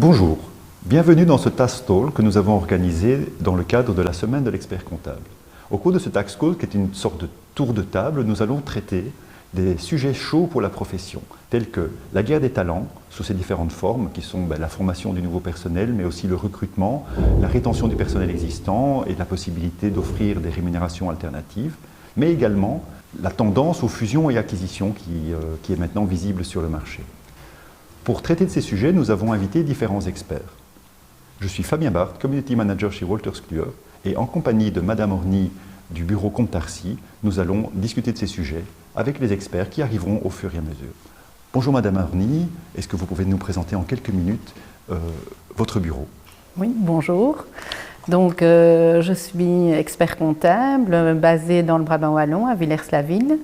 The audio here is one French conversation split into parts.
Bonjour, bienvenue dans ce Task Talk que nous avons organisé dans le cadre de la semaine de l'expert comptable. Au cours de ce Task Talk, qui est une sorte de tour de table, nous allons traiter des sujets chauds pour la profession, tels que la guerre des talents, sous ses différentes formes, qui sont la formation du nouveau personnel, mais aussi le recrutement, la rétention du personnel existant et la possibilité d'offrir des rémunérations alternatives, mais également la tendance aux fusions et acquisitions qui est maintenant visible sur le marché. Pour traiter de ces sujets, nous avons invité différents experts. Je suis Fabien Barthes, Community Manager chez Wolters Kluwer, et en compagnie de Madame Orny du bureau Comtarcy, nous allons discuter de ces sujets avec les experts qui arriveront au fur et à mesure. Bonjour Madame Orny, est-ce que vous pouvez nous présenter en quelques minutes votre bureau? Oui, bonjour. Donc, je suis expert comptable basé dans le Brabant wallon, à Villers-la-Ville.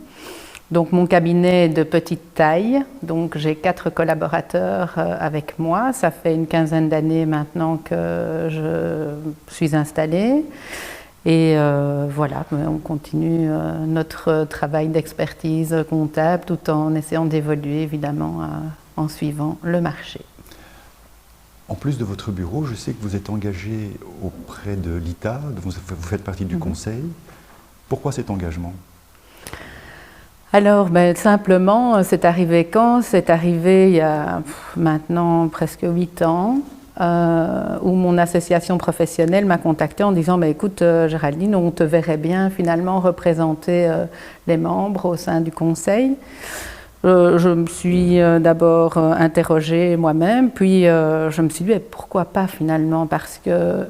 Donc, mon cabinet est de petite taille, donc j'ai 4 collaborateurs avec moi. Ça fait une quinzaine d'années maintenant que je suis installée. Et voilà, on continue notre travail d'expertise comptable tout en essayant d'évoluer évidemment en suivant le marché. En plus de votre bureau, je sais que vous êtes engagé auprès de l'ITA, vous faites partie du conseil. Pourquoi cet engagement ? Alors, simplement, c'est arrivé quand? C'est arrivé il y a maintenant presque 8 ans, où mon association professionnelle m'a contactée en disant écoute Géraldine, on te verrait bien finalement représenter les membres au sein du conseil. Je me suis d'abord interrogée moi-même, puis je me suis dit pourquoi pas finalement, parce que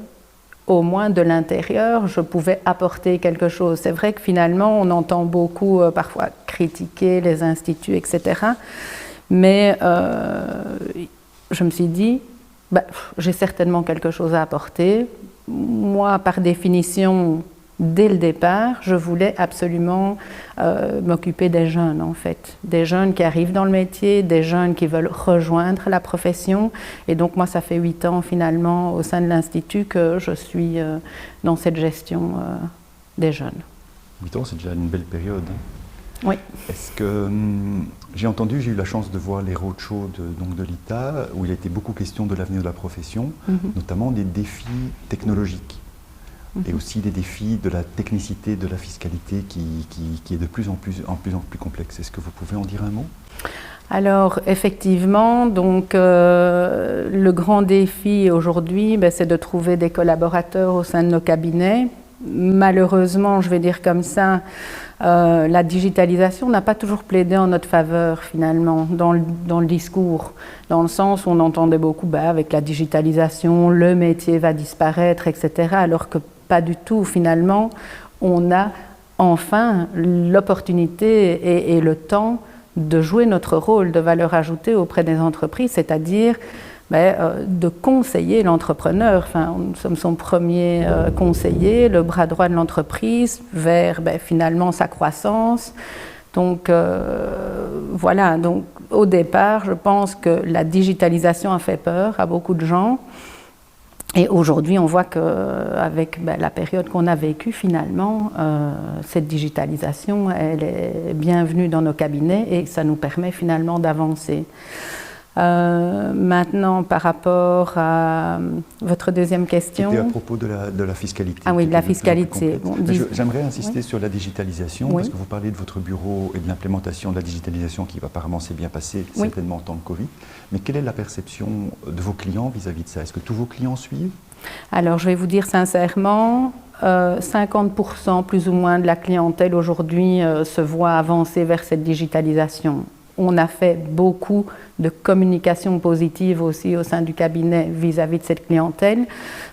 au moins de l'intérieur, je pouvais apporter quelque chose. C'est vrai que finalement, on entend beaucoup parfois critiquer les instituts, etc. Mais je me suis dit, j'ai certainement quelque chose à apporter. Moi, par définition, dès le départ, je voulais absolument m'occuper des jeunes, en fait. Des jeunes qui arrivent dans le métier, des jeunes qui veulent rejoindre la profession. Et donc, moi, ça fait 8 ans, finalement, au sein de l'Institut, que je suis dans cette gestion des jeunes. 8 ans, c'est déjà une belle période. Oui. Est-ce que, j'ai eu la chance de voir les roadshows de l'ITA, où il a été beaucoup question de l'avenir de la profession, notamment des défis technologiques. Et aussi des défis de la technicité, de la fiscalité qui est de plus en plus complexe. Est-ce que vous pouvez en dire un mot? Alors effectivement, donc, le grand défi aujourd'hui, c'est de trouver des collaborateurs au sein de nos cabinets. Malheureusement, je vais dire comme ça, la digitalisation n'a pas toujours plaidé en notre faveur finalement dans le discours, dans le sens où on entendait beaucoup avec la digitalisation, le métier va disparaître, etc. Alors que pas du tout, finalement, on a enfin l'opportunité et le temps de jouer notre rôle de valeur ajoutée auprès des entreprises, c'est-à-dire de conseiller l'entrepreneur. Enfin, nous sommes son premier conseiller, le bras droit de l'entreprise vers finalement sa croissance. Donc voilà, donc, au départ, je pense que la digitalisation a fait peur à beaucoup de gens. Et aujourd'hui, on voit qu'avec la période qu'on a vécue, finalement, cette digitalisation, elle est bienvenue dans nos cabinets et ça nous permet finalement d'avancer. Maintenant, par rapport à votre deuxième question... C'était à propos de la fiscalité. Ah oui, de la fiscalité. Bon, j'aimerais insister sur la digitalisation, parce que vous parlez de votre bureau et de l'implémentation de la digitalisation qui apparemment s'est bien passée, certainement en temps de Covid. Mais quelle est la perception de vos clients vis-à-vis de ça? Est-ce que tous vos clients suivent? Alors, je vais vous dire sincèrement, 50% plus ou moins de la clientèle aujourd'hui se voit avancer vers cette digitalisation. On a fait beaucoup de communication positive aussi au sein du cabinet vis-à-vis de cette clientèle.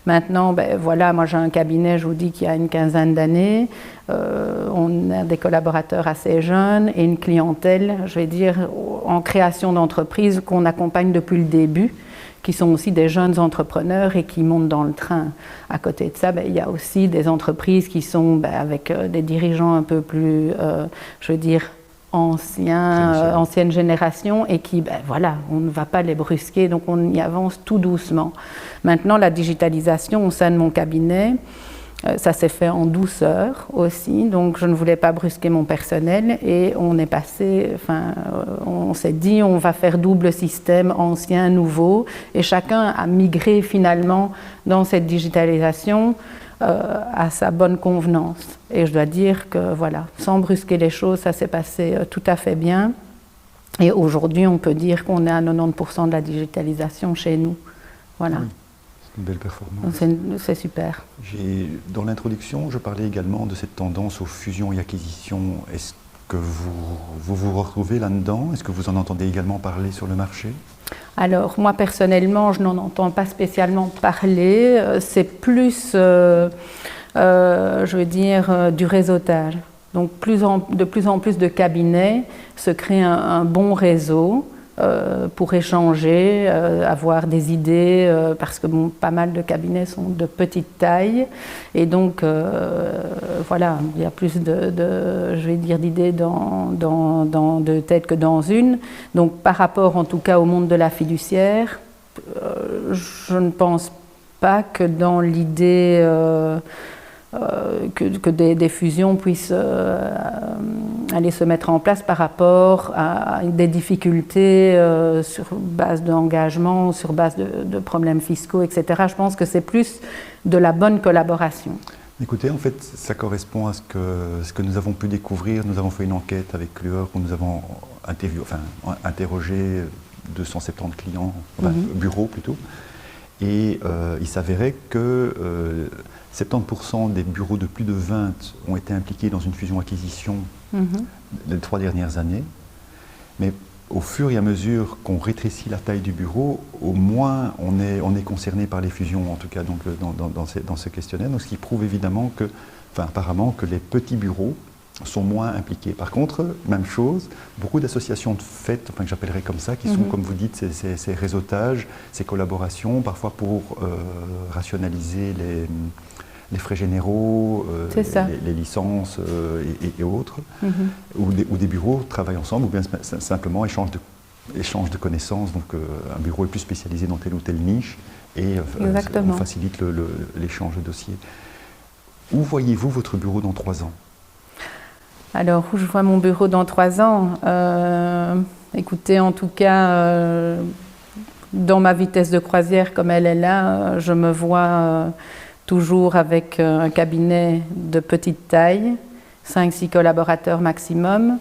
Maintenant, voilà, moi j'ai un cabinet, je vous dis, qui a une quinzaine d'années. On a des collaborateurs assez jeunes et une clientèle, je vais dire, en création d'entreprise qu'on accompagne depuis le début, qui sont aussi des jeunes entrepreneurs et qui montent dans le train. À côté de ça, il y a aussi des entreprises qui sont avec des dirigeants un peu plus, je veux dire, ancienne génération et qui, voilà, on ne va pas les brusquer, donc on y avance tout doucement. Maintenant, la digitalisation au sein de mon cabinet, Ça s'est fait en douceur aussi, donc je ne voulais pas brusquer mon personnel et on est passé, on s'est dit on va faire double système, ancien, nouveau, et chacun a migré finalement dans cette digitalisation à sa bonne convenance. Et je dois dire que voilà, sans brusquer les choses, ça s'est passé tout à fait bien. Et aujourd'hui, on peut dire qu'on est à 90% de la digitalisation chez nous. Voilà. Oui. Une belle performance. C'est super. Dans l'introduction, je parlais également de cette tendance aux fusions et acquisitions. Est-ce que vous retrouvez là-dedans? Est-ce que vous en entendez également parler sur le marché? Alors, moi, personnellement, je n'en entends pas spécialement parler. C'est plus, je veux dire, du réseautage. Donc, de plus en plus de cabinets se créent un bon réseau pour échanger, avoir des idées, parce que pas mal de cabinets sont de petite taille, et donc voilà, il y a plus je vais dire, d'idées dans deux têtes que dans une. Donc par rapport en tout cas au monde de la fiduciaire, je ne pense pas que dans l'idée que des fusions puissent aller se mettre en place par rapport à des difficultés sur base d'engagement, sur base de problèmes fiscaux, etc. Je pense que c'est plus de la bonne collaboration. Écoutez, en fait, ça correspond à ce que nous avons pu découvrir. Nous avons fait une enquête avec Lueur où nous avons interrogé 270 clients, bureaux plutôt, et il s'avérait que 70% des bureaux de plus de 20 ont été impliqués dans une fusion-acquisition les 3 dernières années. Mais au fur et à mesure qu'on rétrécit la taille du bureau, au moins on est concerné par les fusions, en tout cas donc, dans ce questionnaire. Donc, ce qui prouve évidemment que, apparemment, que les petits bureaux sont moins impliqués. Par contre, même chose, beaucoup d'associations de fait, que j'appellerais comme ça, qui sont, comme vous dites, ces réseautages, ces collaborations, parfois pour rationaliser les frais généraux, les licences et autres, où des bureaux travaillent ensemble, ou bien simplement échangent de connaissances. Donc un bureau est plus spécialisé dans telle ou telle niche, et on facilite l'échange de dossiers. Où voyez-vous votre bureau dans 3 ans? Alors, où je vois mon bureau dans 3 ans? Écoutez, en tout cas, dans ma vitesse de croisière comme elle est là, je me vois toujours avec un cabinet de petite taille, 5-6 collaborateurs maximum,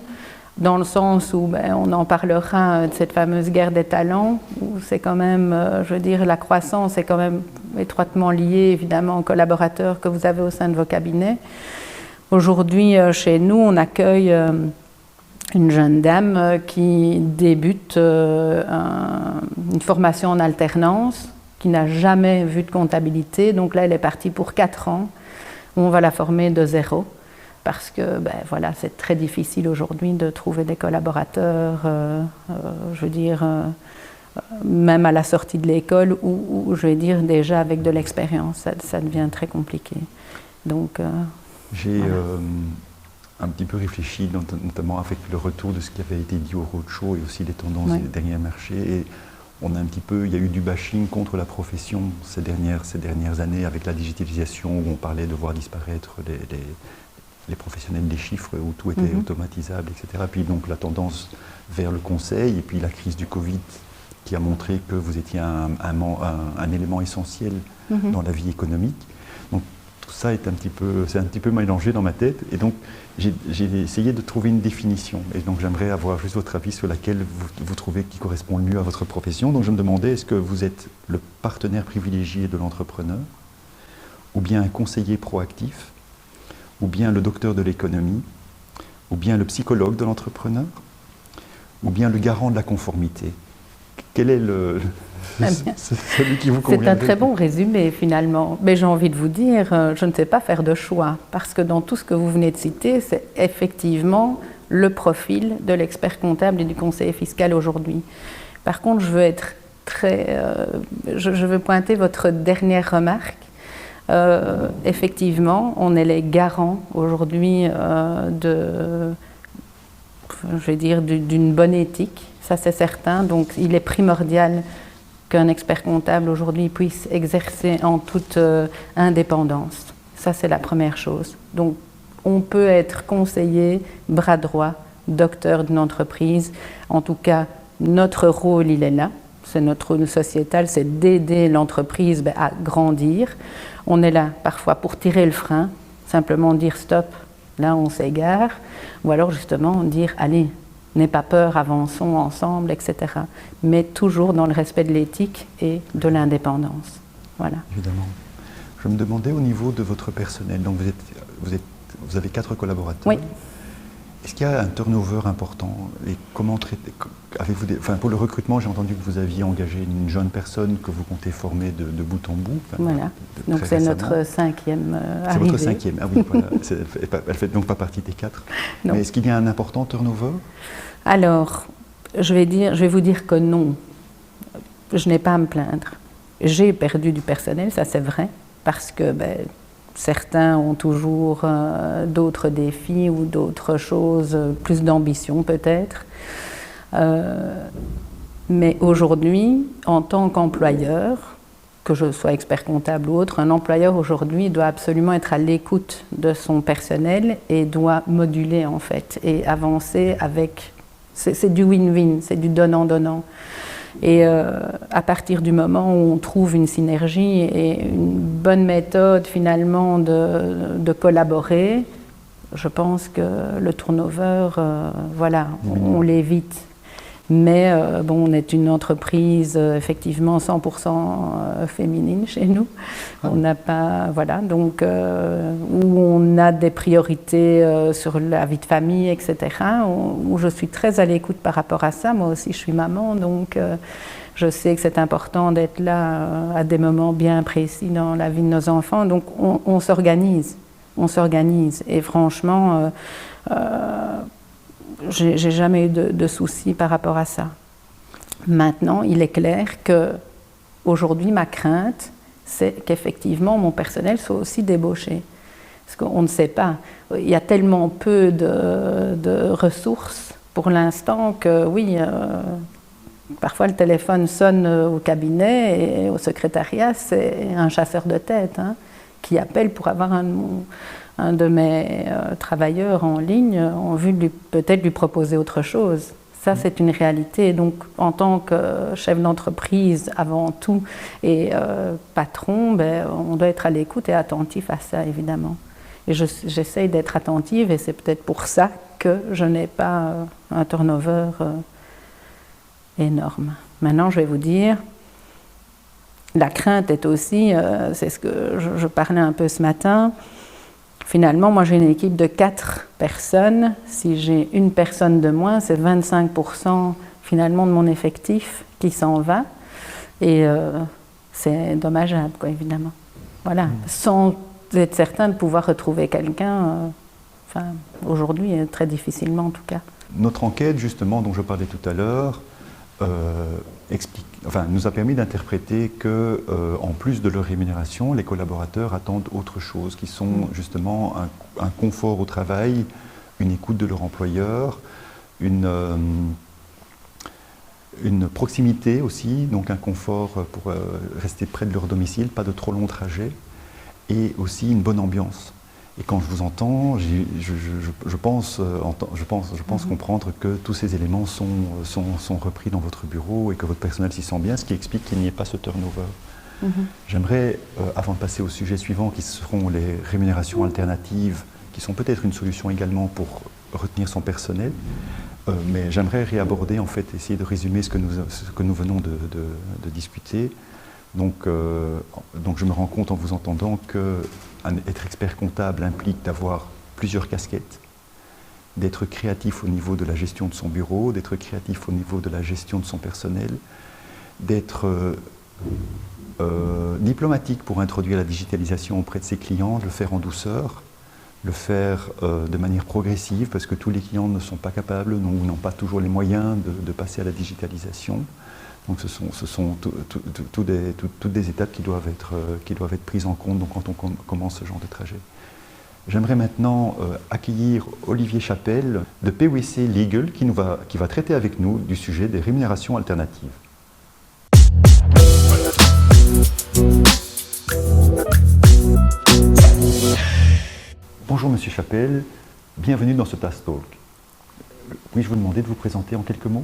dans le sens où on en parlera de cette fameuse guerre des talents, où c'est quand même, je veux dire, la croissance est quand même étroitement liée évidemment aux collaborateurs que vous avez au sein de vos cabinets. Aujourd'hui, chez nous, on accueille une jeune dame qui débute une formation en alternance, qui n'a jamais vu de comptabilité. Donc là, elle est partie pour 4 ans. On va la former de zéro, parce que voilà, c'est très difficile aujourd'hui de trouver des collaborateurs, je veux dire, même à la sortie de l'école, ou je vais dire déjà avec de l'expérience, ça devient très compliqué. Donc... J'ai un petit peu réfléchi, notamment avec le retour de ce qui avait été dit au roadshow et aussi les tendances des derniers marchés. Et il y a eu du bashing contre la profession ces dernières années avec la digitalisation, où on parlait de voir disparaître les professionnels des chiffres, où tout était automatisable, etc. Puis donc la tendance vers le conseil, et puis la crise du Covid qui a montré que vous étiez un élément essentiel dans la vie économique. Donc, tout ça c'est un petit peu mélangé dans ma tête, et donc j'ai essayé de trouver une définition, et donc j'aimerais avoir juste votre avis sur laquelle vous trouvez qui correspond le mieux à votre profession. Donc je me demandais, est-ce que vous êtes le partenaire privilégié de l'entrepreneur, ou bien un conseiller proactif, ou bien le docteur de l'économie, ou bien le psychologue de l'entrepreneur, ou bien le garant de la conformité? Quel est celui qui vous convient? C'est un très bon résumé finalement, mais j'ai envie de vous dire, je ne sais pas faire de choix, parce que dans tout ce que vous venez de citer, c'est effectivement le profil de l'expert comptable et du conseiller fiscal aujourd'hui. Par contre, je veux être je veux pointer votre dernière remarque. Effectivement, on est les garants aujourd'hui d'une bonne éthique, ça c'est certain. Donc il est primordial qu'un expert comptable aujourd'hui puisse exercer en toute indépendance. Ça, c'est la première chose. Donc, on peut être conseiller, bras droit, docteur d'une entreprise. En tout cas, notre rôle, il est là. C'est notre rôle sociétal, c'est d'aider l'entreprise à grandir. On est là parfois pour tirer le frein, simplement dire stop, là on s'égare, ou alors justement dire allez, n'aie pas peur, avançons ensemble, etc. Mais toujours dans le respect de l'éthique et de l'indépendance. Voilà. Évidemment. Je me demandais au niveau de votre personnel, donc vous avez 4 collaborateurs. Oui. Est-ce qu'il y a un turnover important et comment pour le recrutement, j'ai entendu que vous aviez engagé une jeune personne que vous comptez former de bout en bout. Voilà. Donc c'est notre 5e arrivée. C'est votre 5e, ah oui, voilà. Elle ne fait donc pas partie des 4. Non. Mais est-ce qu'il y a un important turnover? Alors, je vais vous dire que non. Je n'ai pas à me plaindre. J'ai perdu du personnel, ça c'est vrai, parce que certains ont toujours d'autres défis ou d'autres choses, plus d'ambition peut-être. Mais aujourd'hui, en tant qu'employeur, que je sois expert comptable ou autre, un employeur aujourd'hui doit absolument être à l'écoute de son personnel et doit moduler en fait et avancer avec... C'est du win-win, c'est du donnant-donnant. Et à partir du moment où on trouve une synergie et une bonne méthode finalement de collaborer, je pense que le turnover, voilà, on l'évite. Mais on est une entreprise effectivement 100% féminine chez nous. On n'a pas, voilà, donc où on a des priorités sur la vie de famille, etc. Où je suis très à l'écoute par rapport à ça. Moi aussi, je suis maman, donc je sais que c'est important d'être là à des moments bien précis dans la vie de nos enfants. Donc on s'organise, Et franchement. J'ai jamais eu de soucis par rapport à ça. Maintenant, il est clair que aujourd'hui, ma crainte, c'est qu'effectivement mon personnel soit aussi débauché. Parce qu'on ne sait pas. Il y a tellement peu de ressources pour l'instant que oui, parfois le téléphone sonne au cabinet et au secrétariat, c'est un chasseur de tête qui appelle pour avoir un de mes travailleurs en ligne en vue de peut-être lui proposer autre chose. Ça, c'est une réalité. Donc, en tant que chef d'entreprise avant tout et patron, on doit être à l'écoute et attentif à ça, évidemment. Et j'essaye d'être attentive et c'est peut-être pour ça que je n'ai pas un turnover énorme. Maintenant, je vais vous dire, la crainte est aussi, c'est ce que je parlais un peu ce matin. Finalement, moi j'ai une équipe de 4 personnes. Si j'ai une personne de moins, c'est 25% finalement de mon effectif qui s'en va. Et c'est dommageable, quoi, évidemment. Voilà, sans être certain de pouvoir retrouver quelqu'un, aujourd'hui, très difficilement en tout cas. Notre enquête, justement, dont je parlais tout à l'heure, nous a permis d'interpréter que, en plus de leur rémunération, les collaborateurs attendent autre chose, qui sont justement un confort au travail, une écoute de leur employeur, une proximité aussi, donc un confort pour rester près de leur domicile, pas de trop longs trajets, et aussi une bonne ambiance. Et quand je vous entends, je pense comprendre que tous ces éléments sont repris dans votre bureau et que votre personnel s'y sent bien, ce qui explique qu'il n'y ait pas ce turnover. J'aimerais, avant de passer au sujet suivant, qui seront les rémunérations alternatives, qui sont peut-être une solution également pour retenir son personnel, mais j'aimerais réaborder, en fait, essayer de résumer ce que nous venons de discuter. Donc je me rends compte en vous entendant que être expert comptable implique d'avoir plusieurs casquettes, d'être créatif au niveau de la gestion de son bureau, d'être créatif au niveau de la gestion de son personnel, d'être diplomatique pour introduire la digitalisation auprès de ses clients, de le faire en douceur, le faire de manière progressive parce que tous les clients ne sont pas capables ou n'ont pas toujours les moyens de passer à la digitalisation. Donc ce sont toutes des étapes qui doivent être prises en compte donc, quand on commence ce genre de trajet. J'aimerais maintenant accueillir Olivier Chapelle de PwC Legal qui va traiter avec nous du sujet des rémunérations alternatives. Bonjour Monsieur Chapelle, bienvenue dans ce TAS Talk. Puis-je vous demander de vous présenter en quelques mots?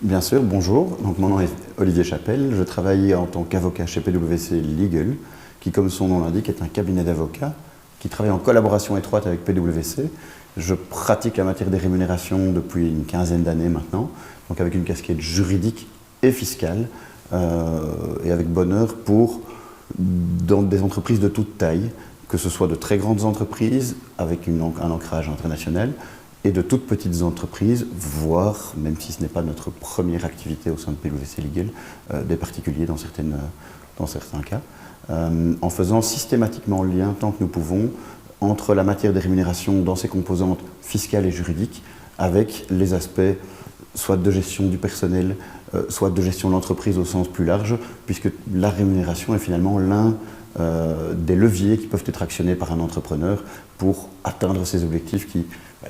Bien sûr, bonjour. Donc, mon nom est Olivier Chapelle. Je travaille en tant qu'avocat chez PwC Legal, qui, comme son nom l'indique, est un cabinet d'avocats qui travaille en collaboration étroite avec PwC. Je pratique la matière des rémunérations depuis une quinzaine d'années maintenant, donc avec une casquette juridique et fiscale, et avec bonheur dans des entreprises de toute taille, que ce soit de très grandes entreprises avec un ancrage international, et de toutes petites entreprises, voire, même si ce n'est pas notre première activité au sein de PwC Legal, des particuliers dans certains cas, en faisant systématiquement le lien, tant que nous pouvons, entre la matière des rémunérations dans ses composantes fiscales et juridiques, avec les aspects soit de gestion du personnel, soit de gestion de l'entreprise au sens plus large, puisque la rémunération est finalement l'un des leviers qui peuvent être actionnés par un entrepreneur pour atteindre ses objectifs qui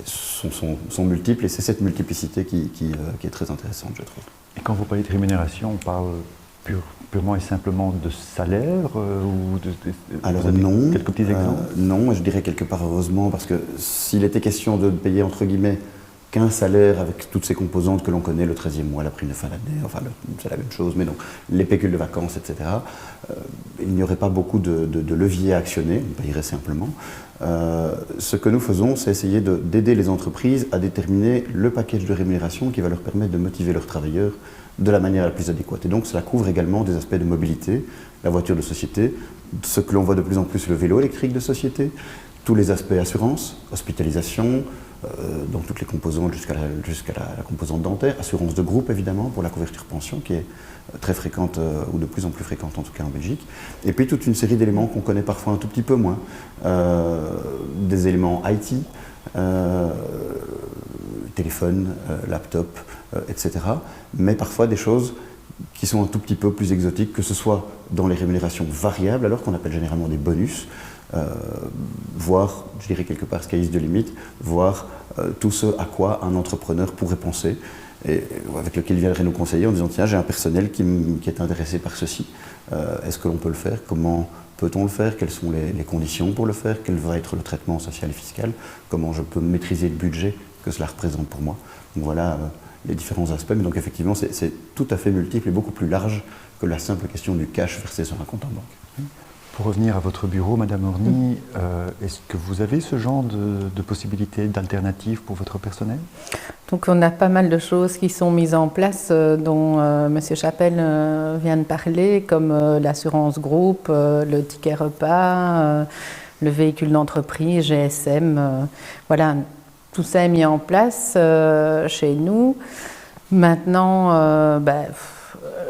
sont multiples, et c'est cette multiplicité qui est très intéressante, je trouve. Et quand vous parlez de rémunération, on parle purement et simplement de salaire Alors non, quelques petits exemples? Non, je dirais quelque part heureusement, parce que s'il était question de payer entre guillemets qu'un salaire avec toutes ces composantes que l'on connaît, le 13e mois, la prime de fin d'année, enfin c'est la même chose, mais donc les pécules de vacances, etc., il n'y aurait pas beaucoup de leviers à actionner, on payerait simplement. Ce que nous faisons, c'est essayer d'aider les entreprises à déterminer le package de rémunération qui va leur permettre de motiver leurs travailleurs de la manière la plus adéquate. Et donc cela couvre également des aspects de mobilité, la voiture de société, ce que l'on voit de plus en plus, le vélo électrique de société, tous les aspects assurance, hospitalisation, donc toutes les composantes jusqu'à la composante dentaire, assurance de groupe évidemment pour la couverture pension qui est très fréquente ou de plus en plus fréquente en tout cas en Belgique, et puis toute une série d'éléments qu'on connaît parfois un tout petit peu moins, des éléments IT, téléphone, laptop, etc. Mais parfois des choses qui sont un tout petit peu plus exotiques, que ce soit dans les rémunérations variables, alors qu'on appelle généralement des bonus, voire, je dirais quelque part, sky's the limit, voire tout ce à quoi un entrepreneur pourrait penser, et avec lequel il viendrait nous conseiller en disant tiens, j'ai un personnel qui est intéressé par ceci, est-ce que l'on peut le faire, comment peut-on le faire, quelles sont les conditions pour le faire, quel va être le traitement social et fiscal, comment je peux maîtriser le budget que cela représente pour moi. Donc voilà les différents aspects, mais donc effectivement c'est tout à fait multiple et beaucoup plus large que la simple question du cash versé sur un compte en banque. Pour revenir à votre bureau, Madame Orny, est-ce que vous avez ce genre de possibilités, d'alternatives pour votre personnel? Donc on a pas mal de choses qui sont mises en place dont Monsieur Chapelle vient de parler, comme l'assurance groupe, le ticket repas, le véhicule d'entreprise, GSM, voilà, tout ça est mis en place chez nous. Maintenant,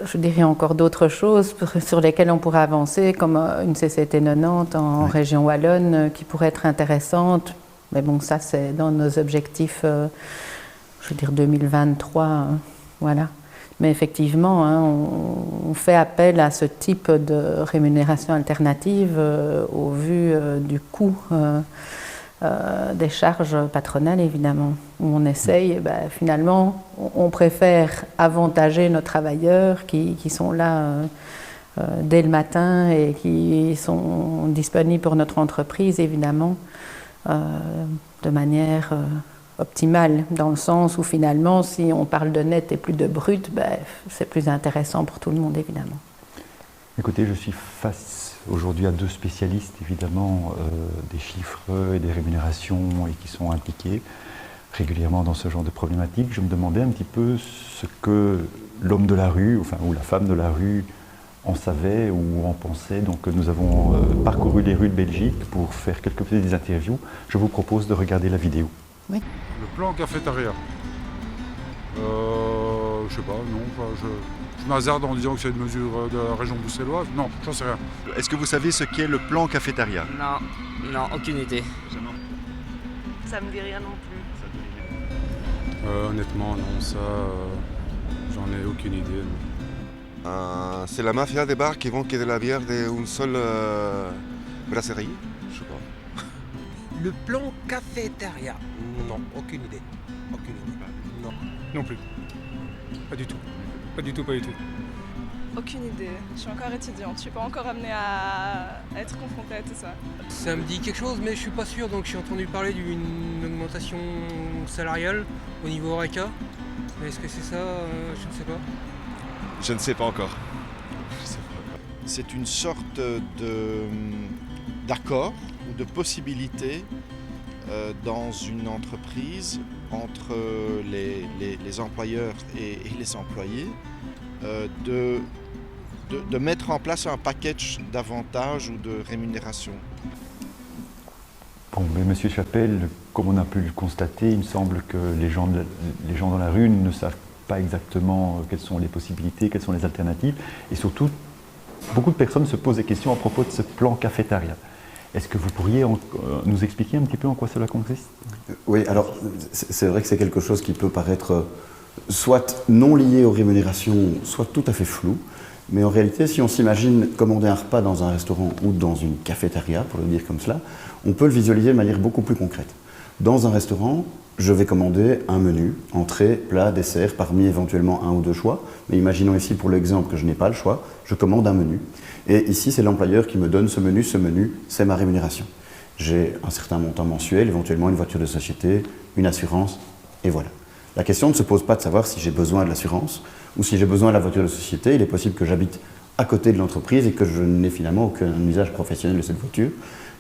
je dirais encore d'autres choses sur lesquelles on pourrait avancer, comme une CCT 90 en région wallonne qui pourrait être intéressante. Mais bon, ça c'est dans nos objectifs, je veux dire 2023, voilà. Mais effectivement, on fait appel à ce type de rémunération alternative au vu du coût des charges patronales, évidemment, où on essaye, finalement, on préfère avantager nos travailleurs qui sont là dès le matin et qui sont disponibles pour notre entreprise, évidemment, de manière optimale, dans le sens où finalement, si on parle de net et plus de brut, c'est plus intéressant pour tout le monde, évidemment. Écoutez, je suis face aujourd'hui à deux spécialistes, évidemment, des chiffres et des rémunérations et qui sont impliqués régulièrement dans ce genre de problématiques. Je me demandais un petit peu ce que l'homme de la rue, ou la femme de la rue en savait ou en pensait. Donc nous avons parcouru les rues de Belgique pour faire quelques petites interviews. Je vous propose de regarder la vidéo. Oui. Le plan cafétéria. Je sais pas, non, je m'hasarde en disant que c'est une mesure de la région bruxelloise. Non, j'en sais rien. Est-ce que vous savez ce qu'est le plan cafétéria? Non, aucune idée. Ça me dit rien non plus. Honnêtement, non, ça, j'en ai aucune idée. C'est la mafia des bars qui vont que de la bière d'une seule brasserie. Je sais pas. Le plan cafétéria. Non, aucune idée. Aucune idée. Non. Non plus. Pas du tout. Pas du tout, pas du tout. Aucune idée. Je suis encore étudiante. Je suis pas encore amenée à être confrontée à tout ça. Ça me dit quelque chose, mais je suis pas sûr. Donc j'ai entendu parler d'une augmentation salariale au niveau Horeca. Mais est-ce que c'est ça? Je ne sais pas. Je ne sais pas encore. C'est une sorte d'accord ou de possibilité dans une entreprise entre les employeurs et les employés de mettre en place un package d'avantages ou de rémunération. Bon, mais Monsieur Chapelle, comme on a pu le constater, il me semble que les gens dans la rue ne savent pas exactement quelles sont les possibilités, quelles sont les alternatives, et surtout, beaucoup de personnes se posent des questions à propos de ce plan cafétéria. Est-ce que vous pourriez nous expliquer un petit peu en quoi cela consiste? Oui, alors c'est vrai que c'est quelque chose qui peut paraître soit non lié aux rémunérations, soit tout à fait flou. Mais en réalité, si on s'imagine commander un repas dans un restaurant ou dans une cafétéria, pour le dire comme cela, on peut le visualiser de manière beaucoup plus concrète. Dans un restaurant, je vais commander un menu, entrée, plat, dessert, parmi éventuellement un ou deux choix. Mais imaginons ici pour l'exemple que je n'ai pas le choix, je commande un menu. Et ici, c'est l'employeur qui me donne ce menu, c'est ma rémunération. J'ai un certain montant mensuel, éventuellement une voiture de société, une assurance, et voilà. La question ne se pose pas de savoir si j'ai besoin de l'assurance ou si j'ai besoin de la voiture de société. Il est possible que j'habite à côté de l'entreprise et que je n'ai finalement aucun usage professionnel de cette voiture.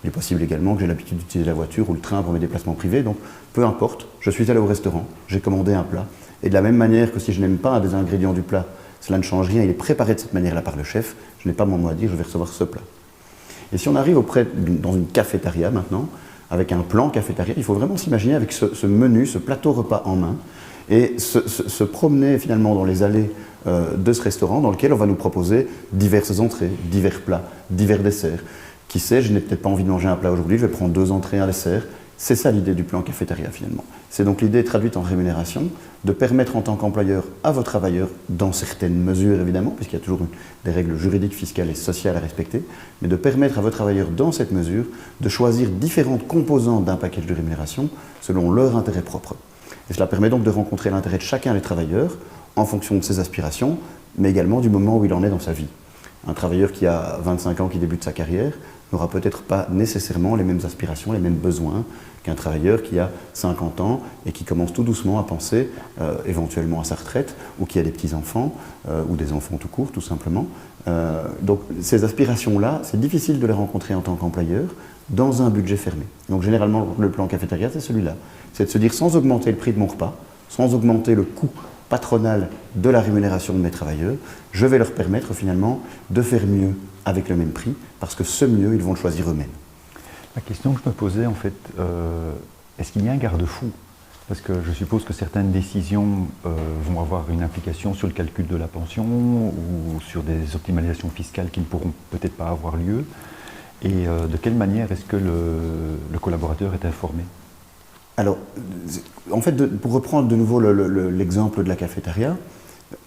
Il est possible également que j'ai l'habitude d'utiliser la voiture ou le train pour mes déplacements privés. Donc, peu importe, je suis allé au restaurant, j'ai commandé un plat. Et de la même manière que si je n'aime pas un des ingrédients du plat, cela ne change rien, il est préparé de cette manière-là par le chef, je n'ai pas mon mot à dire, je vais recevoir ce plat. Et si on arrive dans une cafétéria maintenant, avec un plan cafétéria, il faut vraiment s'imaginer avec ce menu, ce plateau repas en main, et se promener finalement dans les allées de ce restaurant dans lequel on va nous proposer diverses entrées, divers plats, divers desserts. Qui sait, je n'ai peut-être pas envie de manger un plat aujourd'hui, je vais prendre 2 entrées, un dessert. C'est ça l'idée du plan cafétéria finalement. C'est donc l'idée traduite en rémunération de permettre en tant qu'employeur à vos travailleurs, dans certaines mesures évidemment, puisqu'il y a toujours des règles juridiques, fiscales et sociales à respecter, mais de permettre à vos travailleurs dans cette mesure de choisir différentes composantes d'un package de rémunération selon leur intérêt propre. Et cela permet donc de rencontrer l'intérêt de chacun des travailleurs en fonction de ses aspirations, mais également du moment où il en est dans sa vie. Un travailleur qui a 25 ans, qui débute sa carrière, n'aura peut-être pas nécessairement les mêmes aspirations, les mêmes besoins qu'un travailleur qui a 50 ans et qui commence tout doucement à penser éventuellement à sa retraite, ou qui a des petits-enfants, ou des enfants tout court, tout simplement. Donc ces aspirations-là, c'est difficile de les rencontrer en tant qu'employeur dans un budget fermé. Donc généralement, le plan cafétéria, c'est celui-là. C'est de se dire, sans augmenter le prix de mon repas, sans augmenter le coût patronal de la rémunération de mes travailleurs, je vais leur permettre finalement de faire mieux avec le même prix, parce que ce mieux, ils vont le choisir eux-mêmes. La question que je me posais, en fait, est-ce qu'il y a un garde-fou? Parce que je suppose que certaines décisions vont avoir une implication sur le calcul de la pension ou sur des optimalisations fiscales qui ne pourront peut-être pas avoir lieu. Et de quelle manière est-ce que le collaborateur est informé? Alors, en fait, pour reprendre de nouveau l'exemple de la cafétéria,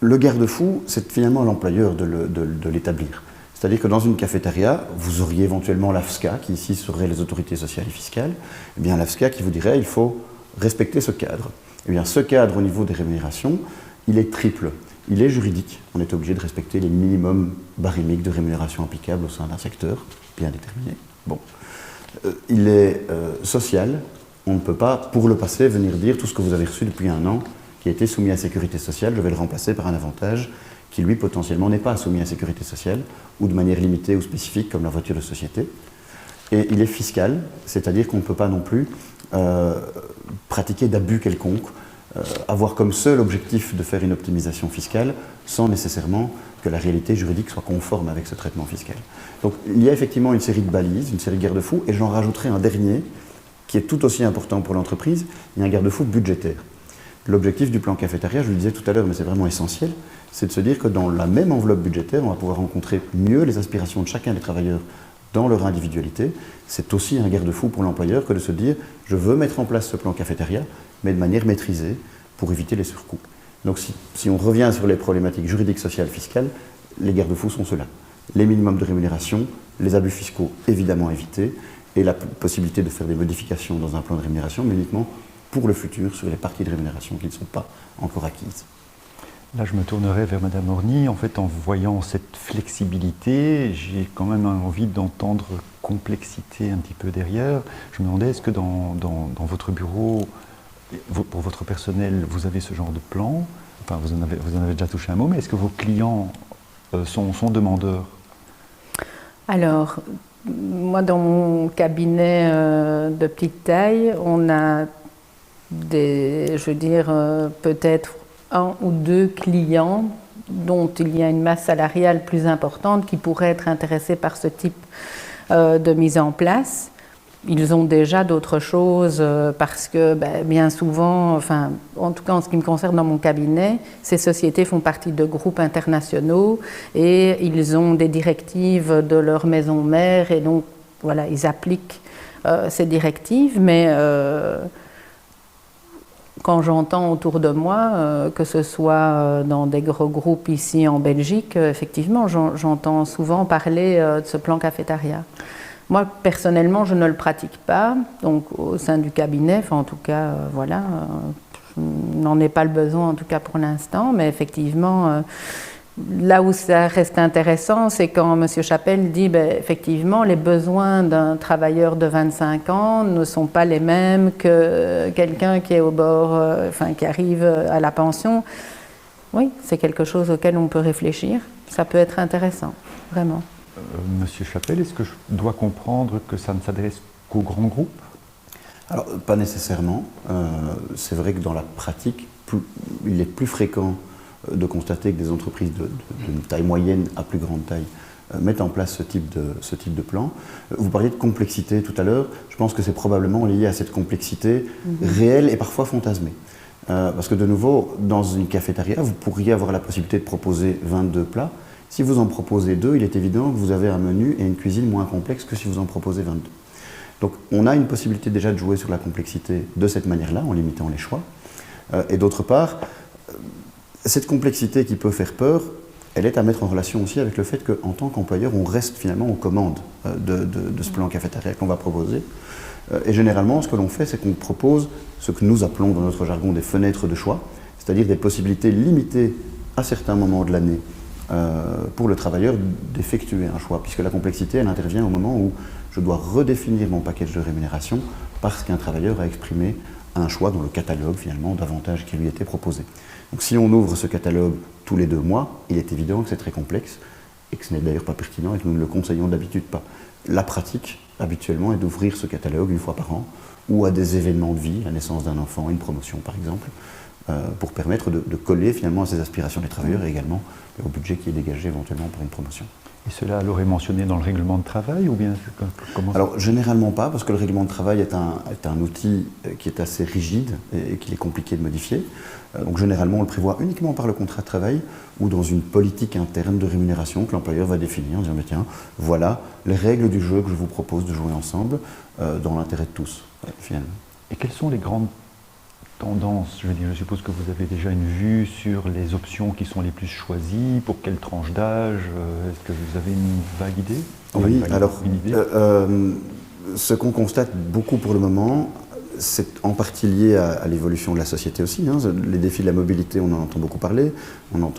le garde-fou, c'est finalement l'employeur de l'établir. C'est-à-dire que dans une cafétéria, vous auriez éventuellement l'AFSCA, qui ici seraient les autorités sociales et fiscales, et bien l'AFSCA qui vous dirait il faut respecter ce cadre. Et bien ce cadre au niveau des rémunérations, il est triple. Il est juridique, on est obligé de respecter les minimums barymiques de rémunération applicables au sein d'un secteur bien déterminé. Bon. Il est social, on ne peut pas, pour le passé, venir dire tout ce que vous avez reçu depuis 1 an, qui a été soumis à la sécurité sociale, je vais le remplacer par un avantage qui lui potentiellement n'est pas soumis à la sécurité sociale, ou de manière limitée ou spécifique comme la voiture de société. Et il est fiscal, c'est-à-dire qu'on ne peut pas non plus pratiquer d'abus quelconque, avoir comme seul objectif de faire une optimisation fiscale sans nécessairement que la réalité juridique soit conforme avec ce traitement fiscal. Donc il y a effectivement une série de balises, une série de garde-fous, et j'en rajouterai un dernier qui est tout aussi important pour l'entreprise, il y a un garde-fou budgétaire. L'objectif du plan cafétéria, je le disais tout à l'heure, mais c'est vraiment essentiel, c'est de se dire que dans la même enveloppe budgétaire, on va pouvoir rencontrer mieux les aspirations de chacun des travailleurs dans leur individualité. C'est aussi un garde-fou pour l'employeur que de se dire « je veux mettre en place ce plan cafétéria, mais de manière maîtrisée pour éviter les surcoûts ». Donc si on revient sur les problématiques juridiques, sociales, fiscales, les garde-fous sont ceux-là. Les minimums de rémunération, les abus fiscaux évidemment évités, et la possibilité de faire des modifications dans un plan de rémunération, mais uniquement pour le futur sur les parties de rémunération qui ne sont pas encore acquises. Là, je me tournerai vers Madame Orny. En fait, en voyant cette flexibilité, j'ai quand même envie d'entendre complexité un petit peu derrière. Je me demandais, est-ce que dans votre bureau, pour votre personnel, vous avez ce genre de plan? Enfin, vous en avez déjà touché un mot, mais est-ce que vos clients sont demandeurs? Alors, moi, dans mon cabinet de petite taille, on a peut-être 1 ou 2 clients dont il y a une masse salariale plus importante qui pourraient être intéressés par ce type de mise en place. Ils ont déjà d'autres choses parce que bien souvent, enfin, en tout cas en ce qui me concerne dans mon cabinet, ces sociétés font partie de groupes internationaux et ils ont des directives de leur maison mère et donc voilà, ils appliquent ces directives, mais quand j'entends autour de moi, que ce soit dans des gros groupes ici en Belgique, effectivement, j'entends souvent parler de ce plan cafétéria. Moi, personnellement, je ne le pratique pas, donc au sein du cabinet, enfin en tout cas, voilà, je n'en ai pas le besoin, en tout cas pour l'instant, mais effectivement, là où ça reste intéressant, c'est quand M. Chapelle dit, effectivement, les besoins d'un travailleur de 25 ans ne sont pas les mêmes que quelqu'un qui est au bord, qui arrive à la pension. Oui, c'est quelque chose auquel on peut réfléchir, ça peut être intéressant, vraiment. Monsieur Chapelle, est-ce que je dois comprendre que ça ne s'adresse qu'aux grands groupes? Alors, pas nécessairement. C'est vrai que dans la pratique, il est plus fréquent de constater que des entreprises d'une taille moyenne à plus grande taille mettent en place ce type de plan. Vous parliez de complexité tout à l'heure. Je pense que c'est probablement lié à cette complexité réelle et parfois fantasmée. Parce que de nouveau, dans une cafétéria, vous pourriez avoir la possibilité de proposer 22 plats. Si vous en proposez 2, il est évident que vous avez un menu et une cuisine moins complexe que si vous en proposez 22. Donc on a une possibilité déjà de jouer sur la complexité de cette manière-là, en limitant les choix. Et d'autre part, cette complexité qui peut faire peur, elle est à mettre en relation aussi avec le fait qu'en tant qu'employeur, on reste finalement aux commandes de ce plan cafétéria qu'on va proposer. Et généralement, ce que l'on fait, c'est qu'on propose ce que nous appelons dans notre jargon des fenêtres de choix, c'est-à-dire des possibilités limitées à certains moments de l'année pour le travailleur d'effectuer un choix, puisque la complexité, elle intervient au moment où je dois redéfinir mon package de rémunération parce qu'un travailleur a exprimé un choix dans le catalogue finalement d'avantages qui lui étaient proposés. Donc si on ouvre ce catalogue tous les 2 mois, il est évident que c'est très complexe et que ce n'est d'ailleurs pas pertinent et que nous ne le conseillons d'habitude pas. La pratique, habituellement, est d'ouvrir ce catalogue 1 fois par an ou à des événements de vie, la naissance d'un enfant, une promotion par exemple, pour permettre de coller finalement à ces aspirations des travailleurs et également au budget qui est dégagé éventuellement pour une promotion. Et cela l'aurait mentionné dans le règlement de travail ou bien comment? Alors généralement pas, parce que le règlement de travail est un outil qui est assez rigide et qu'il est compliqué de modifier. Donc généralement on le prévoit uniquement par le contrat de travail ou dans une politique interne de rémunération que l'employeur va définir en disant tiens, voilà les règles du jeu que je vous propose de jouer ensemble dans l'intérêt de tous finalement. Et quelles sont les grandes tendances? Je veux dire, je suppose que vous avez déjà une vue sur les options qui sont les plus choisies, pour quelle tranche d'âge? Est-ce que vous avez une vague idée? Oui, alors ce qu'on constate beaucoup pour le moment, c'est en partie lié à l'évolution de la société aussi. Les défis de la mobilité, on en entend beaucoup parler. On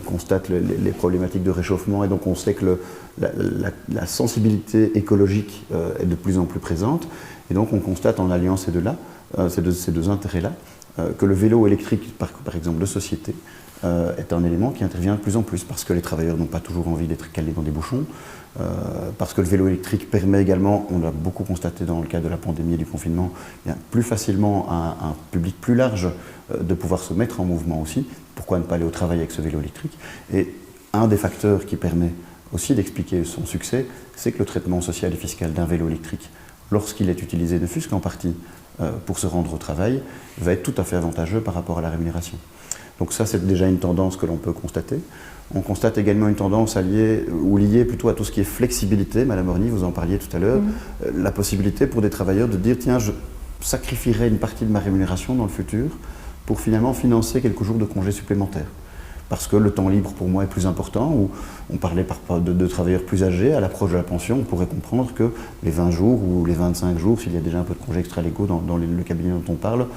constate les problématiques de réchauffement et donc on sait que la sensibilité écologique est de plus en plus présente. Et donc on constate en alliant ces deux intérêts-là, que le vélo électrique, par exemple de société, est un élément qui intervient de plus en plus parce que les travailleurs n'ont pas toujours envie d'être calés dans des bouchons, parce que le vélo électrique permet également, on l'a beaucoup constaté dans le cadre de la pandémie et du confinement, plus facilement à un public plus large de pouvoir se mettre en mouvement aussi. Pourquoi ne pas aller au travail avec ce vélo électrique? Et un des facteurs qui permet aussi d'expliquer son succès, c'est que le traitement social et fiscal d'un vélo électrique, lorsqu'il est utilisé ne fût-ce qu'en partie pour se rendre au travail, va être tout à fait avantageux par rapport à la rémunération. Donc ça, c'est déjà une tendance que l'on peut constater. On constate également une tendance liée plutôt à tout ce qui est flexibilité. Madame Orny, vous en parliez tout à l'heure. La possibilité pour des travailleurs de dire tiens, je sacrifierai une partie de ma rémunération dans le futur pour finalement financer quelques jours de congés supplémentaires. parce que le temps libre pour moi est plus important, ou on parlait de travailleurs plus âgés, à l'approche de la pension, on pourrait comprendre que les 20 jours ou les 25 jours, s'il y a déjà un peu de congés extra-légaux dans le cabinet dont on parle,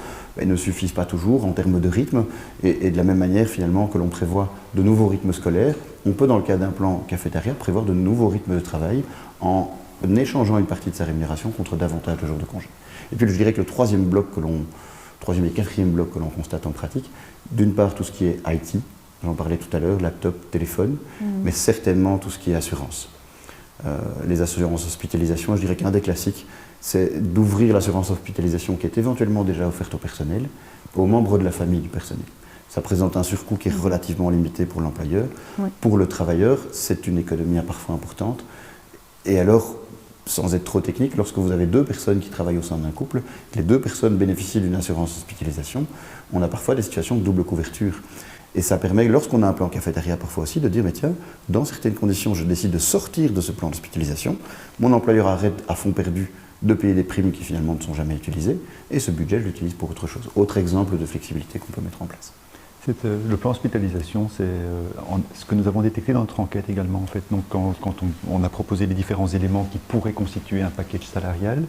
ne suffisent pas toujours en termes de rythme, et de la même manière finalement que l'on prévoit de nouveaux rythmes scolaires, on peut dans le cas d'un plan cafétéria prévoir de nouveaux rythmes de travail en échangeant une partie de sa rémunération contre davantage de jours de congé. Et puis je dirais que le troisième et quatrième bloc que l'on constate en pratique, d'une part tout ce qui est IT, j'en parlais tout à l'heure, laptop, téléphone, mais certainement tout ce qui est assurance. Les assurances hospitalisation, je dirais qu'un des classiques, c'est d'ouvrir l'assurance hospitalisation qui est éventuellement déjà offerte au personnel, aux membres de la famille du personnel. Ça présente un surcoût qui est relativement limité pour l'employeur. Oui. Pour le travailleur, c'est une économie parfois importante. Et alors, sans être trop technique, lorsque vous avez 2 personnes qui travaillent au sein d'un couple, les 2 personnes bénéficient d'une assurance hospitalisation, on a parfois des situations de double couverture. Et ça permet, lorsqu'on a un plan cafétéria parfois aussi, de dire, mais tiens, dans certaines conditions, je décide de sortir de ce plan d'hospitalisation, mon employeur arrête à fond perdu de payer des primes qui finalement ne sont jamais utilisées, et ce budget, je l'utilise pour autre chose. Autre exemple de flexibilité qu'on peut mettre en place. Le plan hospitalisation, c'est ce que nous avons détecté dans notre enquête également. En fait. Donc, quand on a proposé les différents éléments qui pourraient constituer un package salarial,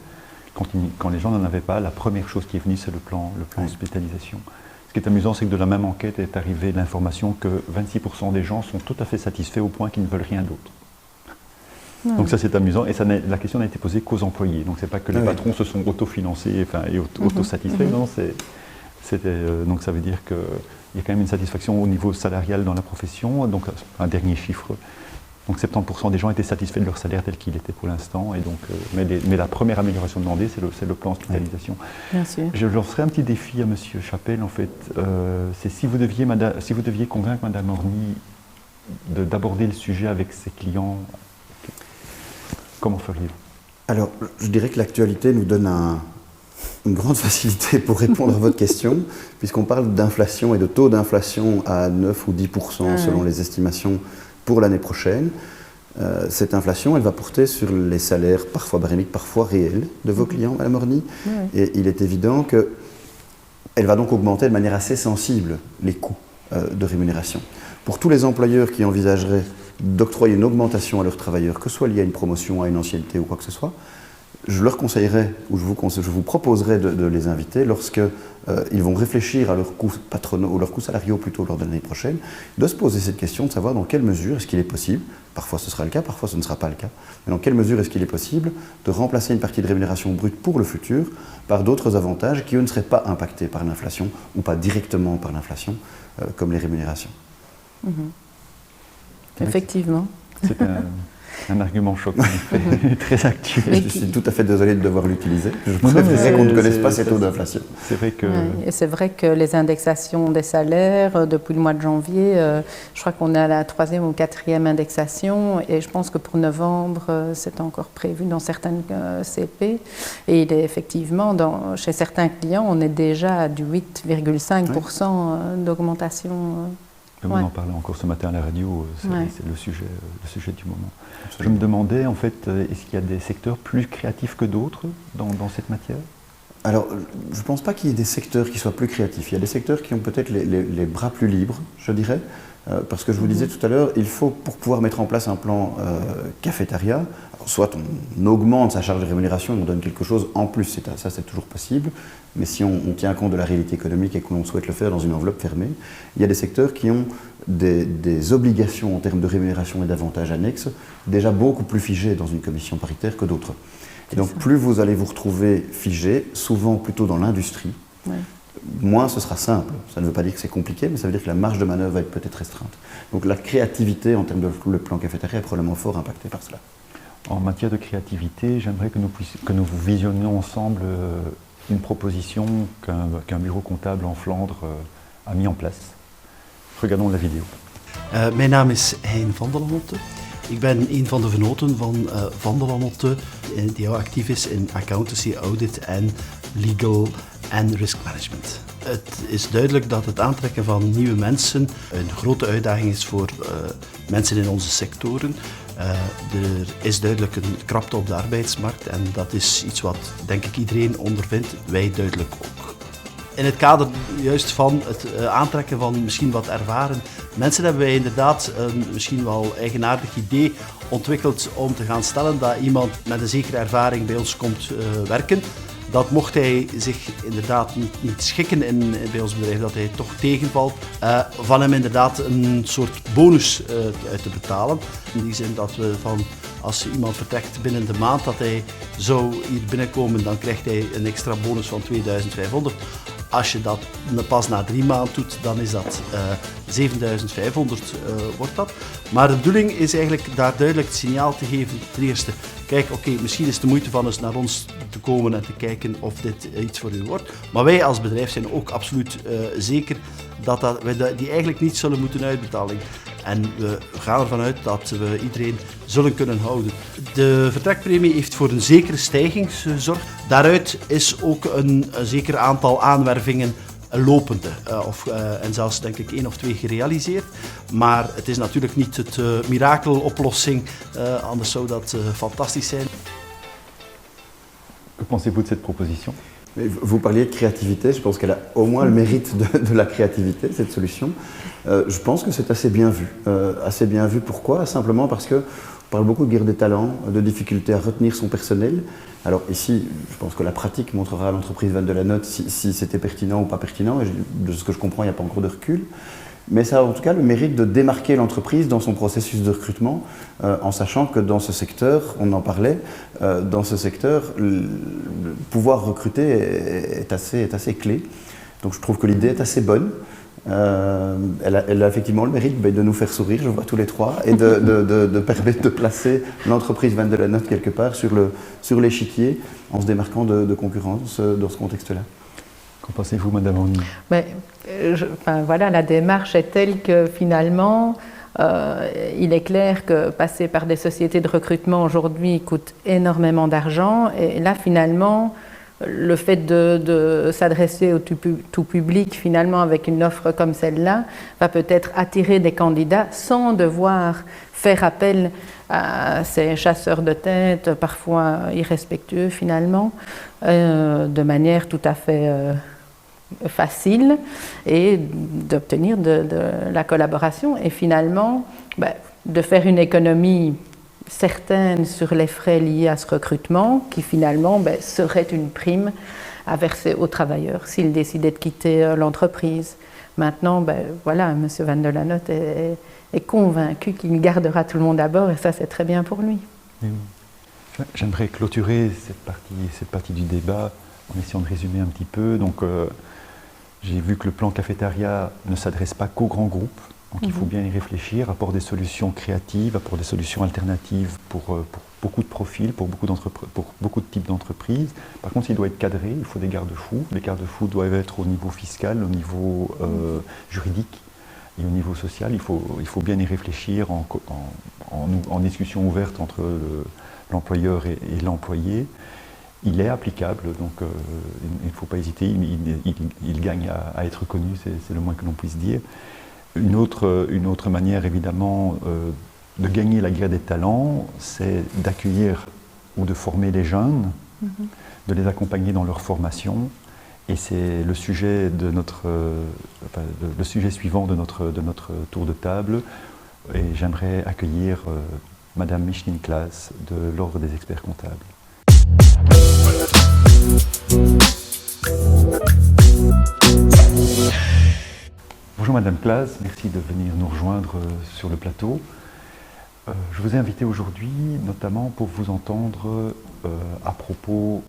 quand les gens n'en avaient pas, la première chose qui est venue, c'est le plan hospitalisation. Ce qui est amusant, c'est que de la même enquête est arrivée l'information que 26% des gens sont tout à fait satisfaits au point qu'ils ne veulent rien d'autre. Donc ça c'est amusant, et la question n'a été posée qu'aux employés. Donc c'est pas que les patrons se sont autofinancés et autosatisfaits, non, donc ça veut dire qu'il y a quand même une satisfaction au niveau salarial dans la profession. Donc un dernier chiffre, donc 70% des gens étaient satisfaits de leur salaire tel qu'il était pour l'instant, et donc, mais la première amélioration demandée, c'est le plan hospitalisation. Bien sûr. Je lancerai un petit défi à M. Chapelle, en fait, c'est si vous deviez convaincre Mme Orny d'aborder le sujet avec ses clients, comment feriez-vous? Alors, je dirais que l'actualité nous donne une grande facilité pour répondre à votre question, puisqu'on parle d'inflation et de taux d'inflation à 9 ou 10% selon les estimations pour l'année prochaine. Cette inflation, elle va porter sur les salaires parfois barémiques, parfois réels de vos clients, Mme Orny. Et il est évident qu'elle va donc augmenter de manière assez sensible les coûts de rémunération. Pour tous les employeurs qui envisageraient d'octroyer une augmentation à leurs travailleurs, que ce soit lié à une promotion, à une ancienneté ou quoi que ce soit, je leur conseillerais, ou je vous proposerais de les inviter lorsqu'ils vont réfléchir à leurs coûts patronaux, ou leurs coûts salariaux plutôt lors de l'année prochaine, de se poser cette question, de savoir dans quelle mesure est-ce qu'il est possible, parfois ce sera le cas, parfois ce ne sera pas le cas, mais dans quelle mesure est-ce qu'il est possible de remplacer une partie de rémunération brute pour le futur par d'autres avantages qui, eux, ne seraient pas impactés par l'inflation, ou pas directement par l'inflation, comme les rémunérations. Effectivement. C'est un argument choquant, très actuel. Je suis tout à fait désolé de devoir l'utiliser. Je préférerais qu'on ne connaisse pas ces taux d'inflation. C'est vrai que... Et c'est vrai que les indexations des salaires, depuis le mois de janvier, je crois qu'on est à la 3e ou 4e indexation, et je pense que pour novembre, c'est encore prévu dans certaines CP. Et il est effectivement, chez certains clients, on est déjà à du 8,5% d'augmentation. On en parlait encore ce matin à la radio, c'est le sujet du moment. Absolument. Je me demandais, en fait, est-ce qu'il y a des secteurs plus créatifs que d'autres dans cette matière? Alors, je ne pense pas qu'il y ait des secteurs qui soient plus créatifs. Il y a des secteurs qui ont peut-être les bras plus libres, je dirais, parce que je vous disais tout à l'heure, il faut, pour pouvoir mettre en place un plan cafétéria, soit on augmente sa charge de rémunération, on donne quelque chose en plus, ça c'est toujours possible, mais si on tient compte de la réalité économique et que l'on souhaite le faire dans une enveloppe fermée, il y a des secteurs qui ont des obligations en termes de rémunération et d'avantages annexes déjà beaucoup plus figées dans une commission paritaire que d'autres. Et donc plus vous allez vous retrouver figé, souvent plutôt dans l'industrie, moins ce sera simple. Ça ne veut pas dire que c'est compliqué, mais ça veut dire que la marge de manœuvre va être peut-être restreinte. Donc la créativité en termes de le plan cafétéria est probablement fort impactée par cela. En matière de créativité, j'aimerais que nous visionnions ensemble une proposition qu'un bureau comptable en Flandre a mis en place. Regardons la vidéo. Mijn naam is Hein van der Lamotte. Ik ben een van de venoten van der Lamotte die actief is in accountancy, audit en legal en risk management. Het is duidelijk dat het aantrekken van nieuwe mensen een grote uitdaging is voor mensen in onze sectoren. Er is duidelijk een krapte op de arbeidsmarkt en dat is iets wat denk ik iedereen ondervindt, wij duidelijk ook. In het kader juist van het aantrekken van misschien wat ervaren mensen hebben wij inderdaad een misschien wel eigenaardig idee ontwikkeld om te gaan stellen dat iemand met een zekere ervaring bij ons komt werken. Dat mocht hij zich inderdaad niet schikken bij ons bedrijf, dat hij toch tegenvalt, van hem inderdaad een soort bonus uit te betalen. In die zin dat we als iemand vertrekt binnen de maand dat hij zou hier binnenkomen, dan krijgt hij een extra bonus van 2500. Als je dat pas na 3 maanden doet, dan is dat 7500 wordt dat. Maar de bedoeling is eigenlijk daar duidelijk het signaal te geven. Ten eerste, kijk, oké, misschien is het de moeite van eens naar ons te komen en te kijken of dit iets voor u wordt. Maar wij als bedrijf zijn ook absoluut zeker dat wij die eigenlijk niet zullen moeten uitbetalen. En we gaan ervan uit dat we iedereen zullen kunnen houden. De vertrekpremie heeft voor een zekere stijging gezorgd. Daaruit is ook een zeker aantal aanwervingen lopende. En zelfs denk ik 1 of 2 gerealiseerd. Maar het is natuurlijk niet het mirakeloplossing, anders zou dat fantastisch zijn. Que pensez-vous de cette proposition? Vous parliez de créativité, je pense qu'elle a au moins le mérite de la créativité, cette solution. Je pense que c'est assez bien vu. Assez bien vu, pourquoi? Simplement parce qu'on parle beaucoup de guerre des talents, de difficulté à retenir son personnel. Alors ici, je pense que la pratique montrera à l'entreprise Van de la Notte si c'était pertinent ou pas pertinent. Et de ce que je comprends, il n'y a pas encore de recul. Mais ça a en tout cas le mérite de démarquer l'entreprise dans son processus de recrutement, en sachant que dans ce secteur, on en parlait, dans ce secteur, pouvoir recruter est assez clé. Donc je trouve que l'idée est assez bonne. Elle a effectivement le mérite de nous faire sourire, je vois tous les 3, et de permettre de placer l'entreprise Van de la Notte quelque part sur l'échiquier en se démarquant de concurrence dans ce contexte-là. Qu'en pensez-vous, Madame Henny? Voilà, la démarche est telle que finalement, il est clair que passer par des sociétés de recrutement aujourd'hui coûte énormément d'argent. Et là, finalement, le fait de s'adresser au tout public, finalement, avec une offre comme celle-là, va peut-être attirer des candidats sans devoir faire appel à ces chasseurs de tête, parfois irrespectueux finalement, de manière tout à fait facile, et d'obtenir de la collaboration et finalement de faire une économie certaine sur les frais liés à ce recrutement qui finalement serait une prime à verser aux travailleurs s'ils décidaient de quitter l'entreprise. Maintenant, voilà, M. Van de la Notte est convaincu qu'il gardera tout le monde à bord et ça c'est très bien pour lui. J'aimerais clôturer cette partie du débat en essayant de résumer un petit peu. Donc, j'ai vu que le plan cafétéria ne s'adresse pas qu'aux grands groupes, donc il faut bien y réfléchir, apporter des solutions créatives, apporter des solutions alternatives pour beaucoup de profils, pour beaucoup de types d'entreprises. Par contre, il doit être cadré, il faut des garde-fous. Les garde-fous doivent être au niveau fiscal, au niveau juridique et au niveau social. Il faut bien y réfléchir en discussion ouverte entre l'employeur et l'employé. Il est applicable, donc il ne faut pas hésiter, il gagne à être connu, c'est le moins que l'on puisse dire. Une autre manière, évidemment, de gagner la guerre des talents, c'est d'accueillir ou de former les jeunes, de les accompagner dans leur formation, et c'est le sujet le sujet suivant de notre tour de table. Et j'aimerais accueillir Madame Micheline Klaas de l'Ordre des experts comptables. Bonjour Madame Klaas, merci de venir nous rejoindre sur le plateau. Je vous ai invité aujourd'hui notamment pour vous entendre à propos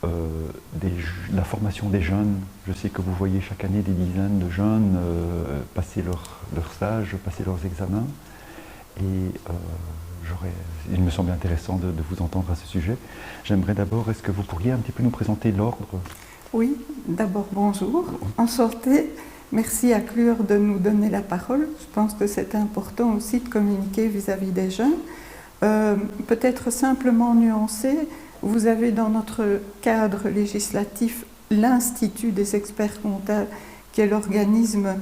de la formation des jeunes. Je sais que vous voyez chaque année des dizaines de jeunes passer leur stage, passer leurs examens. Et il me semble intéressant de vous entendre à ce sujet. J'aimerais d'abord, est-ce que vous pourriez un petit peu nous présenter l'ordre? Oui, d'abord bonjour, enchanté. Merci à CLUR de nous donner la parole. Je pense que c'est important aussi de communiquer vis-à-vis des jeunes. Peut-être simplement nuancer, vous avez dans notre cadre législatif l'Institut des experts comptables, qui est l'organisme,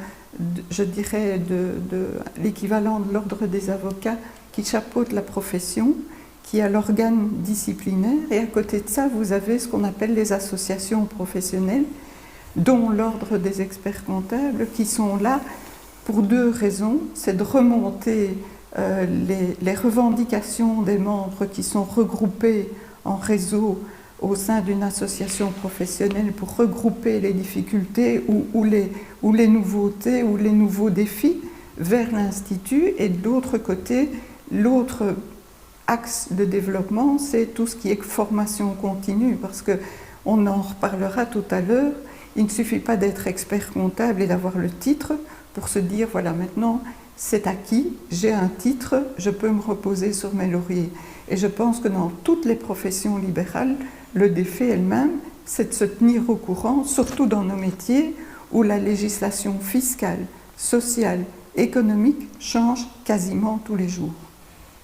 je dirais, de l'équivalent de l'Ordre des avocats, qui chapeaute la profession, qui a l'organe disciplinaire. Et à côté de ça, vous avez ce qu'on appelle les associations professionnelles, dont l'Ordre des experts comptables, qui sont là pour deux raisons. C'est de remonter les revendications des membres qui sont regroupés en réseau au sein d'une association professionnelle pour regrouper les difficultés ou les nouveautés ou les nouveaux défis vers l'Institut. Et de l'autre côté, l'autre axe de développement, c'est tout ce qui est formation continue, parce qu'on en reparlera tout à l'heure. Il ne suffit pas d'être expert comptable et d'avoir le titre pour se dire, voilà, maintenant, c'est acquis, j'ai un titre, je peux me reposer sur mes lauriers. Et je pense que dans toutes les professions libérales, le défi elle-même, c'est de se tenir au courant, surtout dans nos métiers où la législation fiscale, sociale, économique change quasiment tous les jours.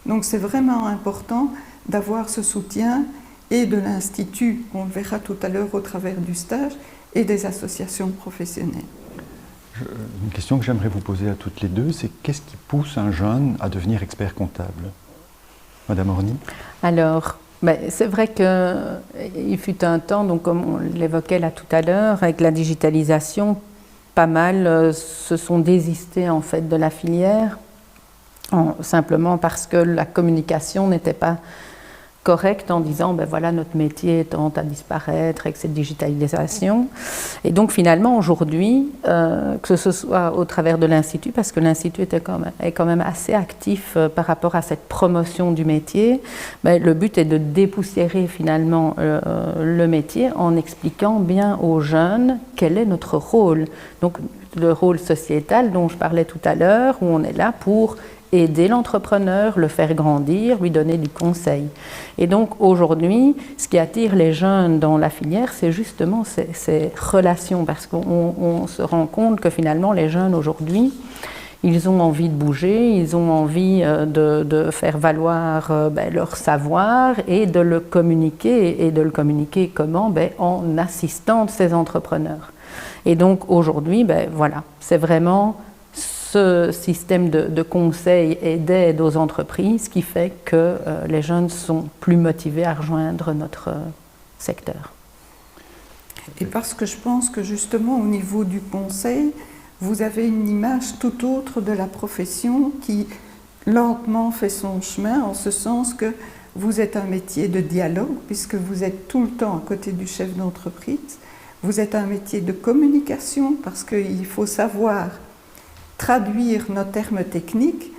Donc c'est vraiment important d'avoir ce soutien et de l'Institut, on le verra tout à l'heure au travers du stage, et des associations professionnelles. Une question que j'aimerais vous poser à toutes les deux, c'est qu'est-ce qui pousse un jeune à devenir expert comptable? Madame Orny? Alors, c'est vrai qu'il fut un temps, donc comme on l'évoquait là tout à l'heure, avec la digitalisation, pas mal se sont désistés en fait de la filière, simplement parce que la communication n'était pas correcte en disant ben voilà, notre métier tend à disparaître avec cette digitalisation. Et donc finalement aujourd'hui, que ce soit au travers de l'Institut, parce que l'Institut est quand même assez actif par rapport à cette promotion du métier, le but est de dépoussiérer finalement le métier en expliquant bien aux jeunes quel est notre rôle. Donc le rôle sociétal dont je parlais tout à l'heure, où on est là pour aider l'entrepreneur, le faire grandir, lui donner du conseil. Et donc aujourd'hui, ce qui attire les jeunes dans la filière, c'est justement ces relations, parce qu'on se rend compte que finalement les jeunes aujourd'hui, ils ont envie de bouger, ils ont envie de faire valoir leur savoir et de le communiquer. Et de le communiquer comment? En assistant ces entrepreneurs. Et donc aujourd'hui, voilà, c'est vraiment ce système de conseil et d'aide aux entreprises qui fait que les jeunes sont plus motivés à rejoindre notre secteur. Et parce que je pense que justement au niveau du conseil, vous avez une image tout autre de la profession qui lentement fait son chemin, en ce sens que vous êtes un métier de dialogue, puisque vous êtes tout le temps à côté du chef d'entreprise. Vous êtes un métier de communication, parce qu'il faut savoir traduire nos termes techniques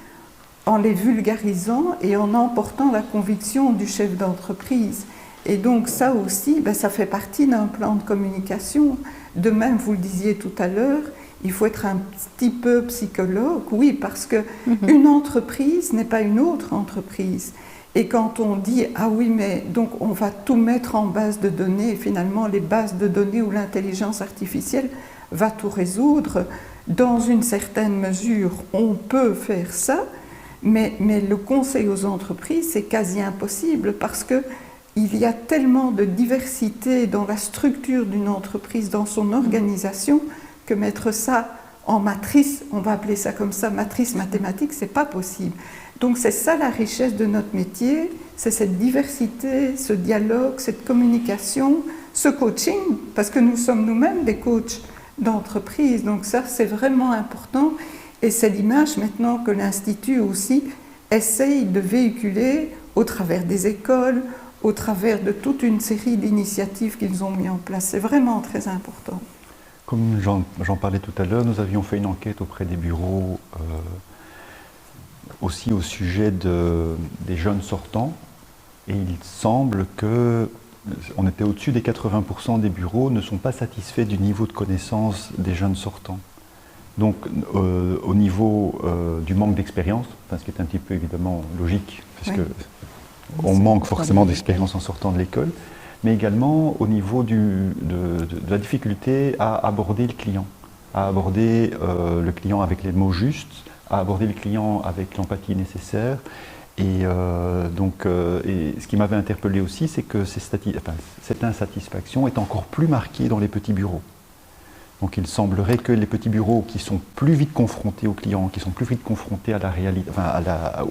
en les vulgarisant et en emportant la conviction du chef d'entreprise. Et donc ça aussi, ça fait partie d'un plan de communication. De même, vous le disiez tout à l'heure, il faut être un petit peu psychologue, oui, parce qu'une entreprise n'est pas une autre entreprise. Et quand on dit « Ah oui, mais donc on va tout mettre en base de données », et finalement les bases de données ou l'intelligence artificielle va tout résoudre, dans une certaine mesure, on peut faire ça, mais le conseil aux entreprises, c'est quasi impossible parce qu'il y a tellement de diversité dans la structure d'une entreprise, dans son organisation, que mettre ça en matrice, on va appeler ça comme ça, matrice mathématique, c'est pas possible. Donc c'est ça la richesse de notre métier, c'est cette diversité, ce dialogue, cette communication, ce coaching, parce que nous sommes nous-mêmes des coachs d'entreprise, donc ça c'est vraiment important et c'est l'image maintenant que l'Institut aussi essaye de véhiculer au travers des écoles, au travers de toute une série d'initiatives qu'ils ont mis en place. C'est vraiment très important. Comme j'en parlais tout à l'heure, nous avions fait une enquête auprès des bureaux aussi au sujet des jeunes sortants et il semble que on était au-dessus des 80% des bureaux ne sont pas satisfaits du niveau de connaissance des jeunes sortants. Donc au niveau du manque d'expérience, ce qui est un petit peu évidemment logique, puisque on manque forcément d'expérience en sortant de l'école, mais également au niveau de la difficulté à aborder le client, à aborder le client avec les mots justes, à aborder le client avec l'empathie nécessaire. Et ce qui m'avait interpellé aussi, c'est que cette insatisfaction est encore plus marquée dans les petits bureaux. Donc il semblerait que les petits bureaux qui sont plus vite confrontés aux clients, qui sont plus vite confrontés à la réalité,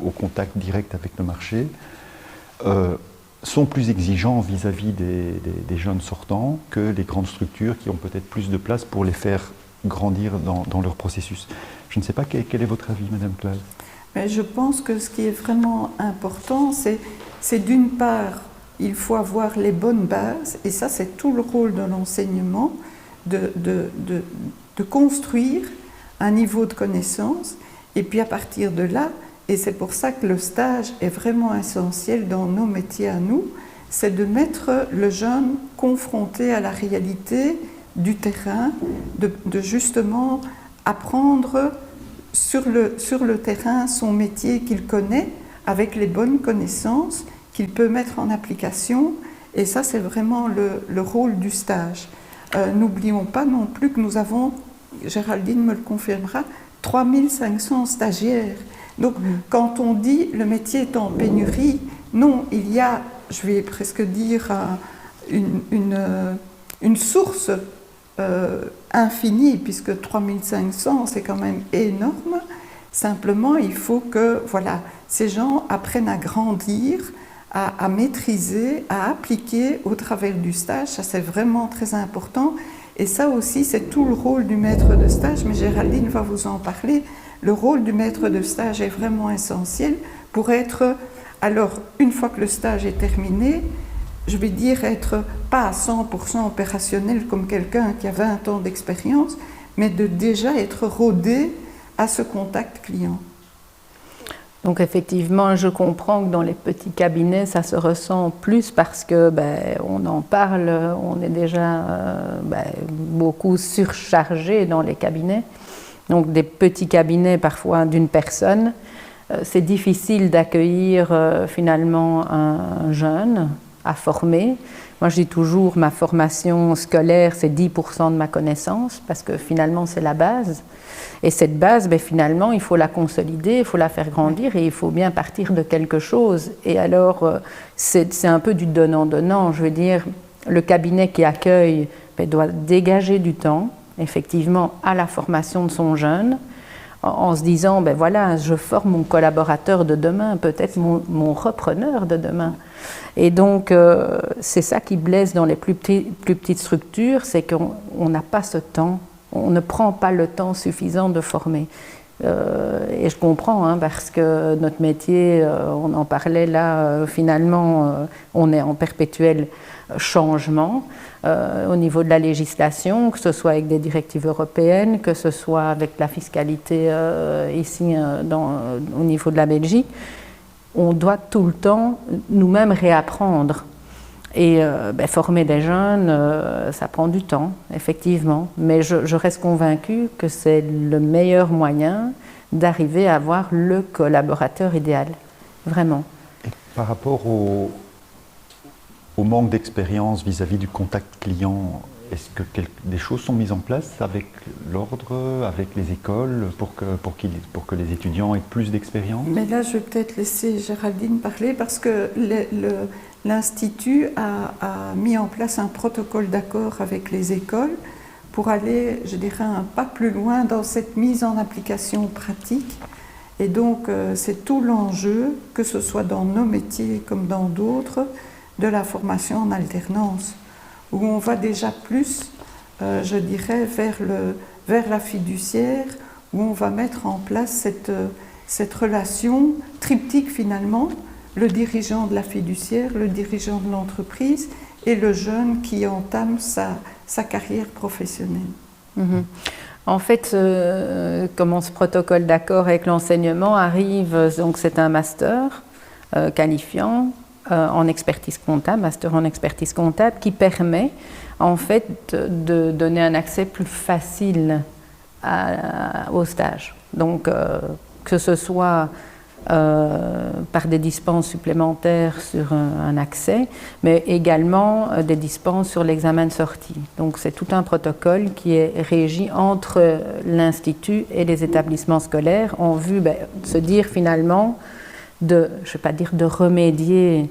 au contact direct avec le marché, sont plus exigeants vis-à-vis des jeunes sortants que les grandes structures qui ont peut-être plus de place pour les faire grandir dans leur processus. Je ne sais pas quel est votre avis, Madame Claes. Mais je pense que ce qui est vraiment important, c'est d'une part, il faut avoir les bonnes bases, et ça c'est tout le rôle de l'enseignement, de construire un niveau de connaissance, et puis à partir de là, et c'est pour ça que le stage est vraiment essentiel dans nos métiers à nous, c'est de mettre le jeune confronté à la réalité du terrain, de justement apprendre sur le terrain son métier qu'il connaît, avec les bonnes connaissances qu'il peut mettre en application, et ça c'est vraiment le rôle du stage. N'oublions pas non plus que nous avons, Géraldine me le confirmera, 3500 stagiaires. Donc quand on dit le métier est en pénurie, non, il y a, je vais presque dire, une source infinie, puisque 3500 c'est quand même énorme. Simplement il faut que voilà, ces gens apprennent à grandir, à maîtriser, à appliquer au travers du stage. Ça c'est vraiment très important, et ça aussi c'est tout le rôle du maître de stage, mais Géraldine va vous en parler. Le rôle du maître de stage est vraiment essentiel pour être, alors une fois que le stage est terminé, je vais dire être pas à 100% opérationnel comme quelqu'un qui a 20 ans d'expérience, mais de déjà être rodé à ce contact client. Donc effectivement, je comprends que dans les petits cabinets, ça se ressent plus parce que on en parle, on est déjà beaucoup surchargé dans les cabinets. Donc des petits cabinets parfois d'une personne, c'est difficile d'accueillir finalement un jeune à former. Moi je dis toujours, ma formation scolaire c'est 10% de ma connaissance, parce que finalement c'est la base. Et cette base, finalement, il faut la consolider, il faut la faire grandir, et il faut bien partir de quelque chose. Et alors, c'est un peu du donnant-donnant. Je veux dire, le cabinet qui accueille doit dégager du temps, effectivement, à la formation de son jeune, en se disant, voilà, je forme mon collaborateur de demain, peut-être mon repreneur de demain. Et donc, c'est ça qui blesse dans les plus petites structures, c'est qu'on n'a pas ce temps. On ne prend pas le temps suffisant de former. Et je comprends, parce que notre métier, on en parlait là, finalement, on est en perpétuel changement au niveau de la législation, que ce soit avec des directives européennes, que ce soit avec la fiscalité ici au niveau de la Belgique. On doit tout le temps nous-mêmes réapprendre. Et former des jeunes, ça prend du temps, effectivement. Mais je reste convaincue que c'est le meilleur moyen d'arriver à avoir le collaborateur idéal, vraiment. Et par rapport au manque d'expérience vis-à-vis du contact client, est-ce que des choses sont mises en place avec l'ordre, avec les écoles, pour que les étudiants aient plus d'expérience? Mais là, je vais peut-être laisser Géraldine parler, parce que l'Institut a mis en place un protocole d'accord avec les écoles pour aller, je dirais, un pas plus loin dans cette mise en application pratique. Et donc, c'est tout l'enjeu, que ce soit dans nos métiers comme dans d'autres, de la formation en alternance, où on va déjà plus, je dirais, vers la fiduciaire, où on va mettre en place cette relation triptyque finalement, le dirigeant de la fiduciaire, le dirigeant de l'entreprise et le jeune qui entame sa carrière professionnelle. Mmh. En fait, comment ce protocole d'accord avec l'enseignement arrive, donc c'est un master qualifiant en expertise comptable, master en expertise comptable, qui permet en fait de donner un accès plus facile au stage. Donc que ce soit par des dispenses supplémentaires sur un accès, mais également des dispenses sur l'examen de sortie. Donc c'est tout un protocole qui est régi entre l'Institut et les établissements scolaires en vue de se dire finalement je ne vais pas dire de remédier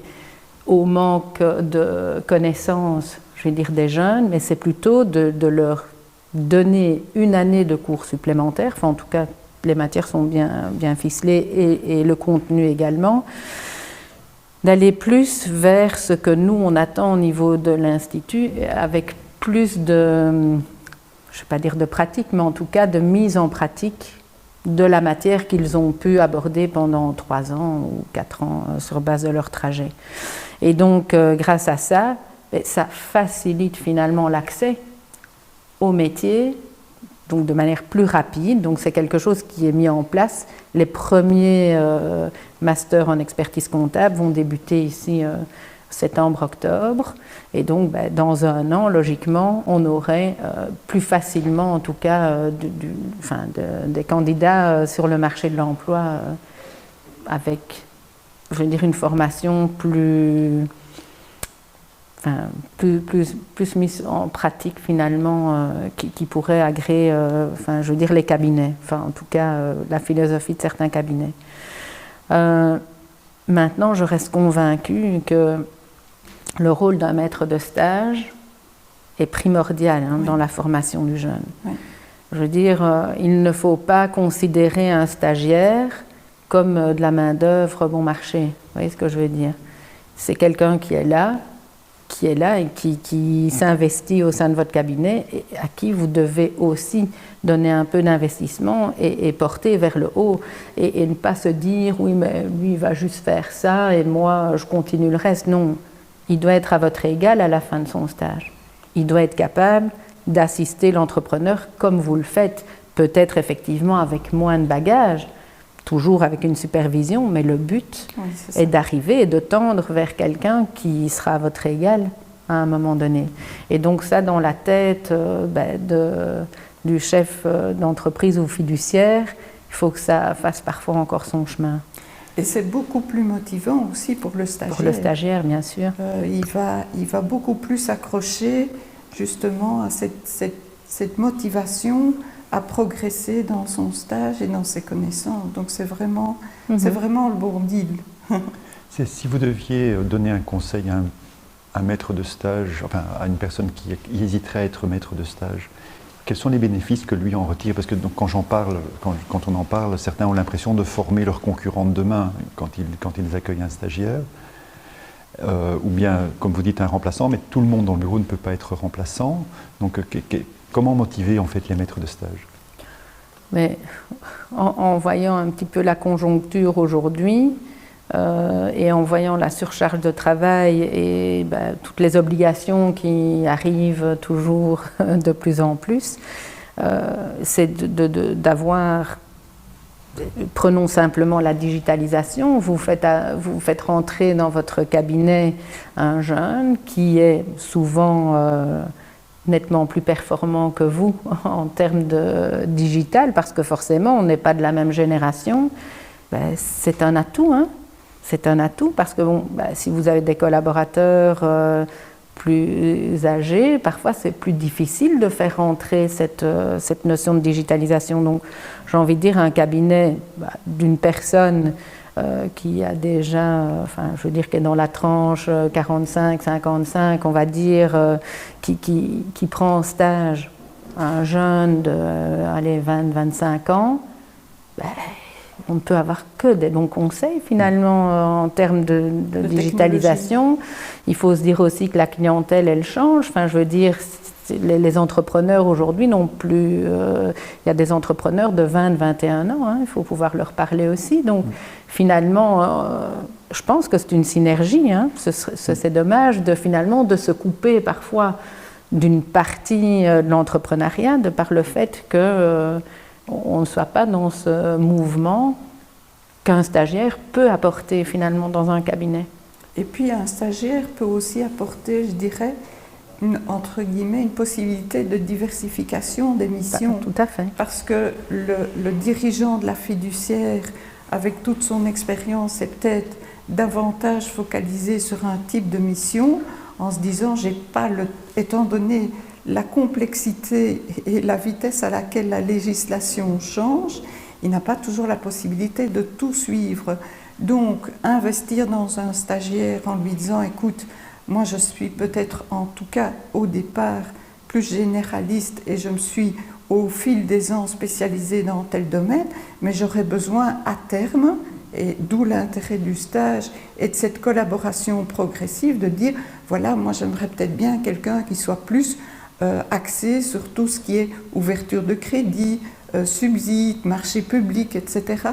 au manque de connaissances, je vais dire des jeunes, mais c'est plutôt de leur donner une année de cours supplémentaires, enfin en tout cas les matières sont bien ficelées et le contenu également, d'aller plus vers ce que nous, on attend au niveau de l'Institut, avec plus de, je ne vais pas dire de pratique, mais en tout cas de mise en pratique de la matière qu'ils ont pu aborder pendant 3 ans ou 4 ans sur base de leur trajet. Et donc, grâce à ça, ça facilite finalement l'accès au métier, donc de manière plus rapide. Donc c'est quelque chose qui est mis en place. Les premiers masters en expertise comptable vont débuter ici septembre-octobre. Et donc dans 1 an, logiquement, on aurait plus facilement, en tout cas, des candidats sur le marché de l'emploi avec, je veux dire, une formation plus mise en pratique finalement, qui pourrait agréer, je veux dire, les cabinets, en tout cas la philosophie de certains cabinets. Maintenant, je reste convaincue que le rôle d'un maître de stage est primordial dans la formation du jeune. Oui. Je veux dire, il ne faut pas considérer un stagiaire comme de la main-d'œuvre bon marché. Vous voyez ce que je veux dire? C'est quelqu'un qui est là et qui s'investit au sein de votre cabinet et à qui vous devez aussi donner un peu d'investissement et porter vers le haut et ne pas se dire oui mais lui il va juste faire ça et moi je continue le reste. Non, il doit être à votre égal à la fin de son stage. Il doit être capable d'assister l'entrepreneur comme vous le faites, peut-être effectivement avec moins de bagages, toujours avec une supervision, mais le but est d'arriver et de tendre vers quelqu'un qui sera à votre égal à un moment donné. Et donc ça, dans la tête du chef d'entreprise ou fiduciaire, il faut que ça fasse parfois encore son chemin. Et c'est beaucoup plus motivant aussi pour le stagiaire. Pour le stagiaire, bien sûr. Il va beaucoup plus s'accrocher justement à cette motivation à progresser dans son stage et dans ses connaissances. Donc c'est vraiment le bon deal. Si vous deviez donner un conseil à un maître de stage, enfin à une personne qui hésiterait à être maître de stage, quels sont les bénéfices que lui en retire? Parce que donc, quand on en parle, certains ont l'impression de former leurs concurrents de demain quand ils accueillent un stagiaire. Ou bien, comme vous dites, un remplaçant, mais tout le monde dans le bureau ne peut pas être remplaçant. Donc comment motiver en fait les maîtres de stage? Mais en voyant un petit peu la conjoncture aujourd'hui et en voyant la surcharge de travail et toutes les obligations qui arrivent toujours de plus en plus, c'est d'avoir, prenons simplement la digitalisation, vous faites rentrer dans votre cabinet un jeune qui est souvent nettement plus performant que vous en termes de digital, parce que forcément on n'est pas de la même génération. C'est un atout, hein. C'est un atout parce que si vous avez des collaborateurs plus âgés, parfois c'est plus difficile de faire rentrer cette notion de digitalisation. Donc j'ai envie de dire un cabinet d'une personne qui a déjà, je veux dire, qui est dans la tranche 45-55, on va dire, qui prend en stage un jeune de 20-25 ans, on ne peut avoir que des bons conseils finalement en termes de digitalisation. Il faut se dire aussi que la clientèle, elle change. Enfin, je veux dire, les entrepreneurs aujourd'hui non plus... il y a des entrepreneurs de 20-21 ans, hein, il faut pouvoir leur parler aussi. Donc finalement, je pense que c'est une synergie. Hein. C'est dommage de se couper parfois d'une partie de l'entrepreneuriat de par le fait que... on ne soit pas dans ce mouvement qu'un stagiaire peut apporter finalement dans un cabinet. Et puis un stagiaire peut aussi apporter, je dirais, entre guillemets, une possibilité de diversification des missions. Tout à fait. Parce que le dirigeant de la fiduciaire, avec toute son expérience, est peut-être davantage focalisé sur un type de mission, en se disant, étant donné la complexité et la vitesse à laquelle la législation change, il n'a pas toujours la possibilité de tout suivre. Donc, investir dans un stagiaire en lui disant « Écoute, moi je suis peut-être en tout cas au départ plus généraliste et je me suis au fil des ans spécialisée dans tel domaine, mais j'aurais besoin à terme Et d'où l'intérêt du stage et de cette collaboration progressive, de dire, voilà, moi j'aimerais peut-être bien quelqu'un qui soit plus axé sur tout ce qui est ouverture de crédit, subsides, marché public, etc.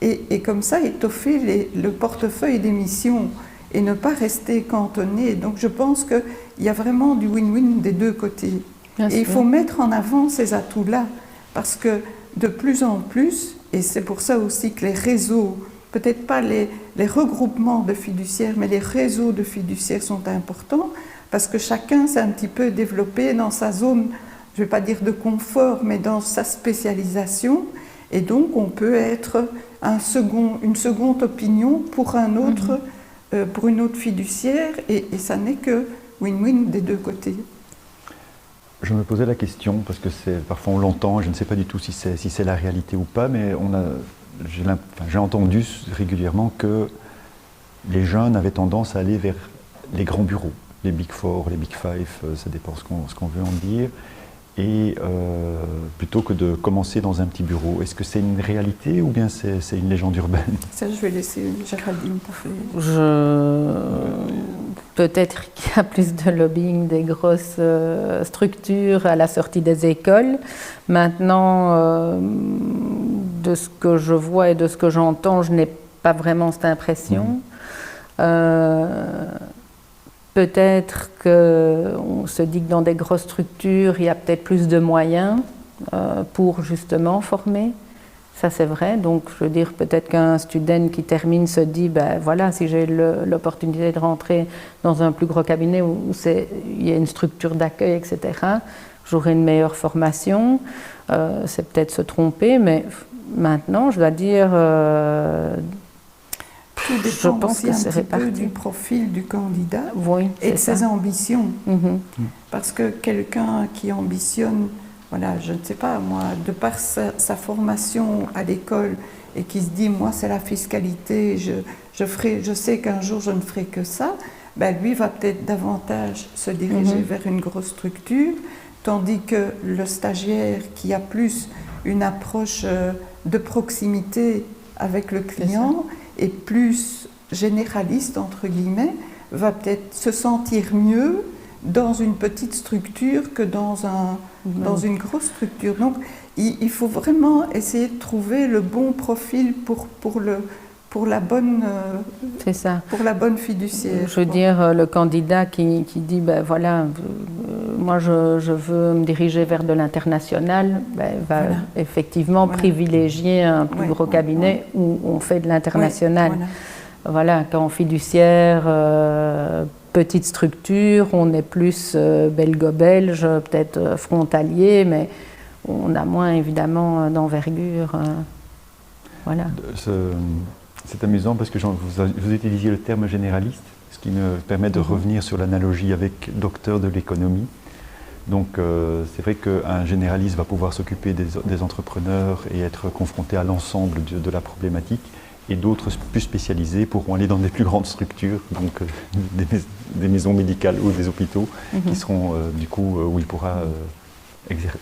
Et comme ça, étoffer le portefeuille des missions et ne pas rester cantonné. Donc je pense qu'il y a vraiment du win-win des deux côtés. Et il faut mettre en avant ces atouts-là, parce que de plus en plus, et c'est pour ça aussi que les réseaux, peut-être pas les regroupements de fiduciaires, mais les réseaux de fiduciaires sont importants, parce que chacun s'est un petit peu développé dans sa zone, je ne vais pas dire de confort, mais dans sa spécialisation, et donc on peut être une seconde opinion pour un autre, pour une autre fiduciaire, et ça n'est que win-win des deux côtés. Je me posais la question, parce que parfois on l'entend, je ne sais pas du tout si c'est la réalité ou pas, mais j'ai entendu régulièrement que les jeunes avaient tendance à aller vers les grands bureaux, les Big Four, les Big Five, ça dépend ce qu'on veut en dire, et plutôt que de commencer dans un petit bureau. Est-ce que c'est une réalité ou bien c'est une légende urbaine? Ça, je vais laisser Géraldine parler. Peut-être qu'il y a plus de lobbying des grosses structures à la sortie des écoles. Maintenant, de ce que je vois et de ce que j'entends, je n'ai pas vraiment cette impression. Peut-être qu'on se dit que dans des grosses structures, il y a peut-être plus de moyens pour justement former. Ça, c'est vrai. Donc, je veux dire, peut-être qu'un student qui termine se dit, ben voilà, si j'ai l'opportunité de rentrer dans un plus gros cabinet où il y a une structure d'accueil, etc., j'aurai une meilleure formation. C'est peut-être se tromper, mais maintenant, je dois dire... Tout dépend aussi un petit peu du profil du candidat et de ses ambitions. Parce que quelqu'un qui ambitionne, voilà, je ne sais pas moi, de par sa formation à l'école et qui se dit, moi c'est la fiscalité, je sais qu'un jour je ne ferai que ça, ben, lui va peut-être davantage se diriger vers une grosse structure, tandis que le stagiaire qui a plus une approche de proximité avec le client et plus généraliste, entre guillemets, va peut-être se sentir mieux dans une petite structure que dans une grosse structure. Donc, il faut vraiment essayer de trouver le bon profil pour la bonne fiduciaire. Je veux dire, le candidat qui dit, ben voilà, moi je veux me diriger vers de l'international, ben, va effectivement privilégier un plus gros cabinet où on fait de l'international. Voilà, quand fiduciaire, petite structure, on est plus belgo-belge, peut-être frontalier, mais on a moins évidemment d'envergure. Voilà. C'est amusant parce que vous utilisiez le terme généraliste, ce qui me permet de revenir sur l'analogie avec docteur de l'économie. Donc c'est vrai qu'un généraliste va pouvoir s'occuper des entrepreneurs et être confronté à l'ensemble de la problématique, et d'autres plus spécialisés pourront aller dans des plus grandes structures, donc des maisons médicales ou des hôpitaux, qui seront du coup où il pourra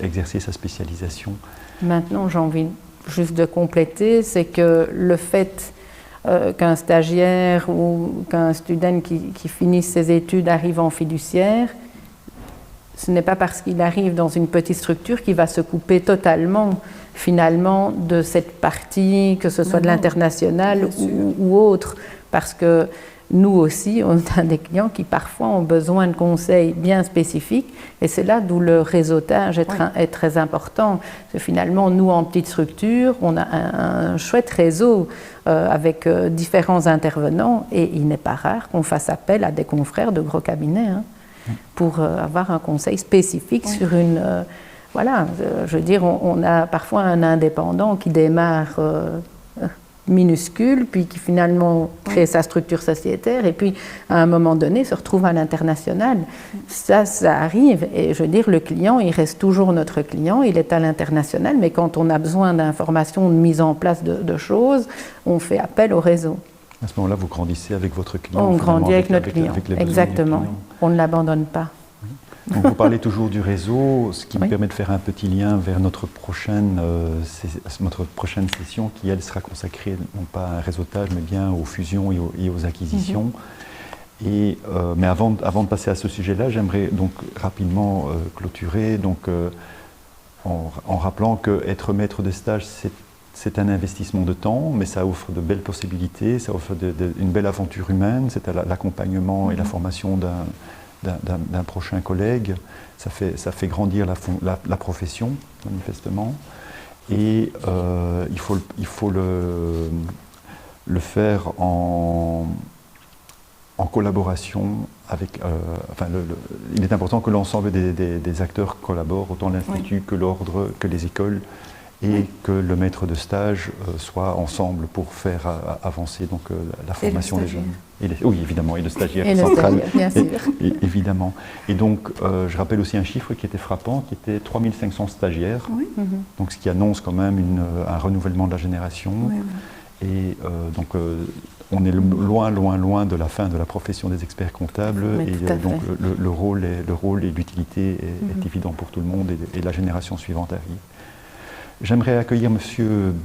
exercer sa spécialisation. Maintenant, j'ai envie juste de compléter, c'est que le fait qu'un stagiaire ou qu'un student qui finisse ses études arrive en fiduciaire, ce n'est pas parce qu'il arrive dans une petite structure qu'il va se couper totalement finalement de cette partie, que ce soit de l'international ou autre, parce que nous aussi, on a des clients qui parfois ont besoin de conseils bien spécifiques, et c'est là d'où le réseautage est très important. Parce que finalement, nous, en petite structure, on a un chouette réseau avec différents intervenants, et il n'est pas rare qu'on fasse appel à des confrères de gros cabinets pour avoir un conseil spécifique sur une... voilà, je veux dire, on a parfois un indépendant qui démarre minuscule, puis qui finalement crée sa structure sociétaire, et puis à un moment donné se retrouve à l'international. Ça arrive, et je veux dire, le client, il reste toujours notre client, il est à l'international, mais quand on a besoin d'informations, de mise en place de choses, on fait appel au réseau. À ce moment-là, vous grandissez avec votre client. On grandit avec notre client, exactement. On ne l'abandonne pas. Oui. Donc vous parlez toujours du réseau, ce qui me permet de faire un petit lien vers notre prochaine session qui, elle, sera consacrée non pas à un réseautage, mais bien aux fusions et aux acquisitions. Mais avant de passer à ce sujet-là, j'aimerais donc rapidement clôturer en rappelant qu'être maître de stage, c'est un investissement de temps, mais ça offre de belles possibilités, ça offre une belle aventure humaine, c'est l'accompagnement et la formation d'un prochain collègue, ça fait grandir la profession, manifestement, et il faut le faire en collaboration avec... il est important que l'ensemble des acteurs collaborent, autant l'Institut que l'Ordre, que les écoles, et que le maître de stage soit ensemble pour faire avancer la formation des jeunes. Oui, évidemment, et le stagiaire central, bien sûr. Évidemment. Et donc, je rappelle aussi un chiffre qui était frappant, qui était 3500 stagiaires, donc ce qui annonce quand même un renouvellement de la génération. Et donc, on est loin de la fin de la profession des experts comptables, donc le rôle et l'utilité est évident pour tout le monde, et la génération suivante arrive. J'aimerais accueillir M.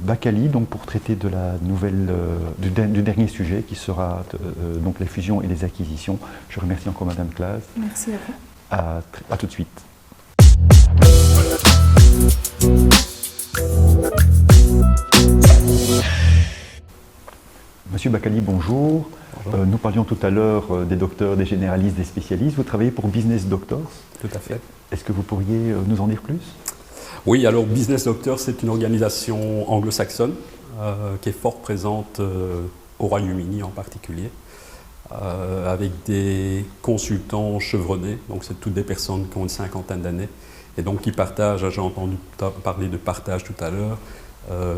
Bakali pour traiter de la nouvelle, du dernier sujet qui sera donc les fusions et les acquisitions. Je remercie encore Mme Claes. Merci à vous. À tout de suite. Monsieur Bakali, bonjour. Nous parlions tout à l'heure des docteurs, des généralistes, des spécialistes. Vous travaillez pour Business Doctors. Tout à fait. Est-ce que vous pourriez nous en dire plus ? Oui, alors Business Doctors, c'est une organisation anglo-saxonne qui est fort présente au Royaume-Uni en particulier, avec des consultants chevronnés, donc c'est toutes des personnes qui ont une cinquantaine d'années, et donc qui partagent, j'ai entendu parler de partage tout à l'heure,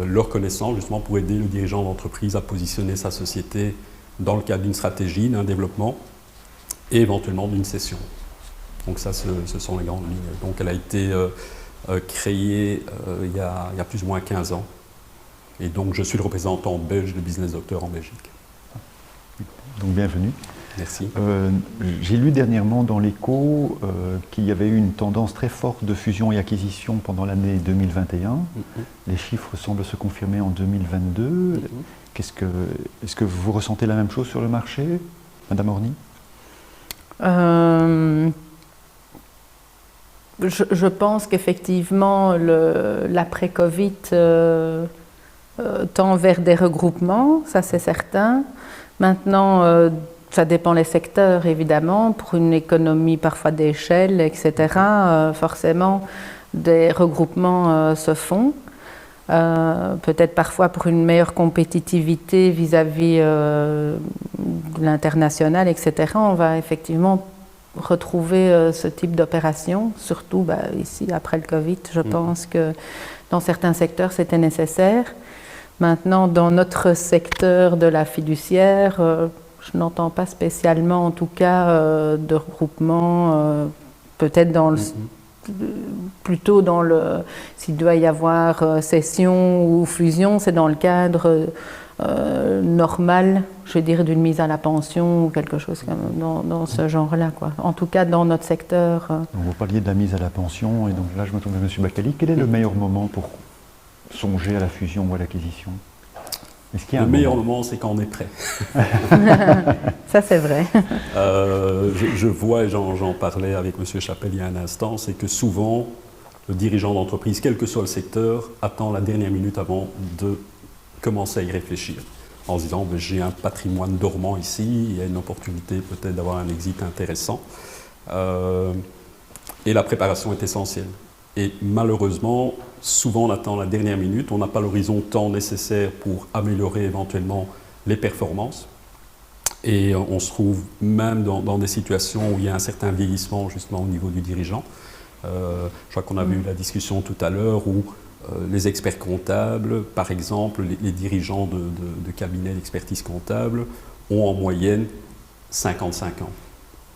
leurs connaissances justement pour aider le dirigeant d'entreprise à positionner sa société dans le cadre d'une stratégie, d'un développement, et éventuellement d'une cession. Donc ça, ce sont les grandes lignes. Donc elle a été... créé il y a plus ou moins 15 ans. Et donc, je suis le représentant belge de Business Doctors en Belgique. Donc, bienvenue. Merci. J'ai lu dernièrement dans l'Écho qu'il y avait eu une tendance très forte de fusion et acquisition pendant l'année 2021. Les chiffres semblent se confirmer en 2022. Est-ce que vous ressentez la même chose sur le marché, Madame Orny ? Je pense qu'effectivement, l'après-Covid tend vers des regroupements, ça c'est certain. Maintenant, ça dépend des secteurs, évidemment. Pour une économie parfois d'échelle, etc., forcément, des regroupements se font. Peut-être parfois pour une meilleure compétitivité vis-à-vis de l'international, etc., on va effectivement retrouver ce type d'opération, surtout ici après le Covid. Je pense que dans certains secteurs c'était nécessaire. Maintenant, dans notre secteur de la fiduciaire, je n'entends pas spécialement en tout cas de regroupement, peut-être dans plutôt dans s'il doit y avoir cession ou fusion, c'est dans le cadre normal, je veux dire, d'une mise à la pension ou quelque chose comme dans ce genre-là, quoi. En tout cas, dans notre secteur. Donc vous parliez de la mise à la pension, et donc là, je me tourne vers M. Bakali. Quel est le meilleur moment pour songer à la fusion ou à l'acquisition ? Le meilleur moment, c'est quand on est prêt. Ça, c'est vrai. Je vois, et j'en parlais avec M. Chapelle il y a un instant, c'est que souvent, le dirigeant d'entreprise, quel que soit le secteur, attend la dernière minute avant de commencer à y réfléchir, en se disant j'ai un patrimoine dormant ici, il y a une opportunité peut-être d'avoir un exit intéressant. Et la préparation est essentielle. Et malheureusement, souvent on attend la dernière minute, on n'a pas l'horizon de temps nécessaire pour améliorer éventuellement les performances. Et on se trouve même dans des situations où il y a un certain vieillissement justement au niveau du dirigeant. Je crois qu'on a vu la discussion tout à l'heure où les experts comptables, par exemple, les dirigeants de cabinets d'expertise comptable ont en moyenne 55 ans.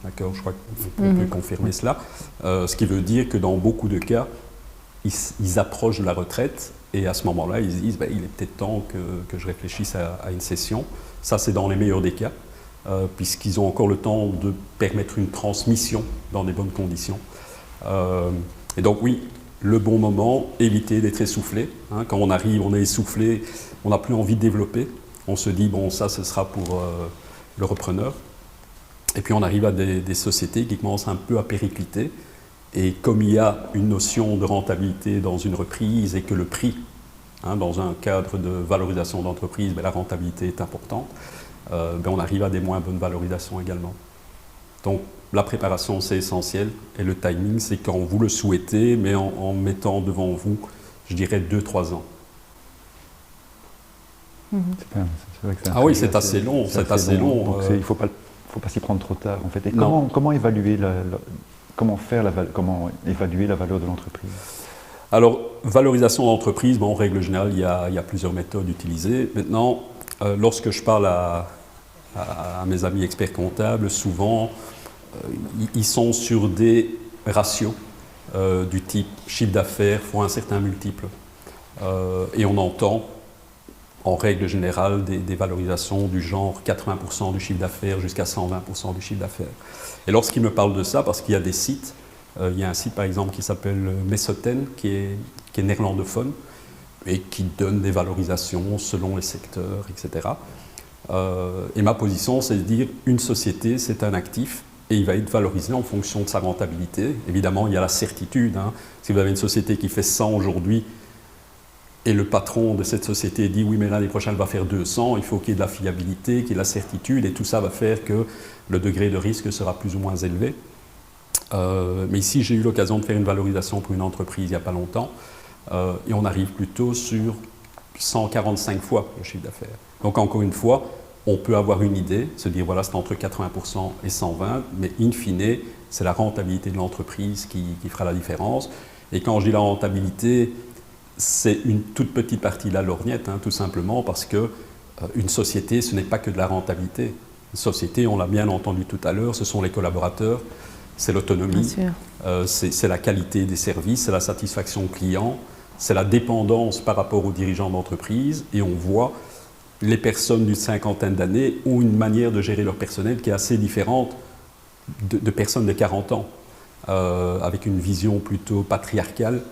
D'accord, je crois qu'on peut confirmer cela. Ce qui veut dire que dans beaucoup de cas, ils approchent de la retraite et à ce moment-là, ils se disent il est peut-être temps que je réfléchisse à une cession. Ça, c'est dans les meilleurs des cas, puisqu'ils ont encore le temps de permettre une transmission dans des bonnes conditions. Et donc oui, le bon moment, éviter d'être essoufflé. Hein. Quand on arrive, on est essoufflé, on n'a plus envie de développer. On se dit, bon, ça, ce sera pour le repreneur. Et puis on arrive à des sociétés qui commencent un peu à péricliter. Et comme il y a une notion de rentabilité dans une reprise et que le prix, hein, dans un cadre de valorisation d'entreprise, la rentabilité est importante, on arrive à des moins bonnes valorisations également. Donc la préparation, c'est essentiel. Et le timing, c'est quand vous le souhaitez, mais en mettant devant vous, je dirais, 2-3 ans. Ah oui, c'est assez long. C'est assez long. Donc il ne faut pas s'y prendre trop tard, en fait. Et comment évaluer comment évaluer la valeur de l'entreprise? Alors, valorisation d'entreprise, en règle générale, il y a plusieurs méthodes utilisées. Maintenant, lorsque je parle à mes amis experts comptables, souvent, ils sont sur des ratios du type chiffre d'affaires fois un certain multiple. Et on entend, en règle générale, des valorisations du genre 80% du chiffre d'affaires jusqu'à 120% du chiffre d'affaires. Et lorsqu'ils me parlent de ça, parce qu'il y a des sites, il y a un site par exemple qui s'appelle Mesoten, qui est néerlandophone, et qui donne des valorisations selon les secteurs, etc. Et ma position, c'est de dire une société, c'est un actif, et il va être valorisé en fonction de sa rentabilité. Évidemment, il y a la certitude. Hein. Si vous avez une société qui fait 100 aujourd'hui, et le patron de cette société dit oui mais l'année prochaine elle va faire 200, il faut qu'il y ait de la fiabilité, qu'il y ait de la certitude et tout ça va faire que le degré de risque sera plus ou moins élevé. Mais ici j'ai eu l'occasion de faire une valorisation pour une entreprise il n'y a pas longtemps et on arrive plutôt sur 145 fois le chiffre d'affaires. Donc encore une fois, on peut avoir une idée, se dire voilà c'est entre 80% et 120, mais in fine c'est la rentabilité de l'entreprise qui fera la différence. Et quand je dis la rentabilité, c'est une toute petite partie de la lorgnette, hein, tout simplement parce que une société, ce n'est pas que de la rentabilité. Une société, on l'a bien entendu tout à l'heure, ce sont les collaborateurs, c'est l'autonomie, c'est la qualité des services, c'est la satisfaction client, c'est la dépendance par rapport aux dirigeants d'entreprise. Et on voit les personnes d'une cinquantaine d'années ont une manière de gérer leur personnel qui est assez différente de personnes de 40 ans, avec une vision plutôt patriarcale.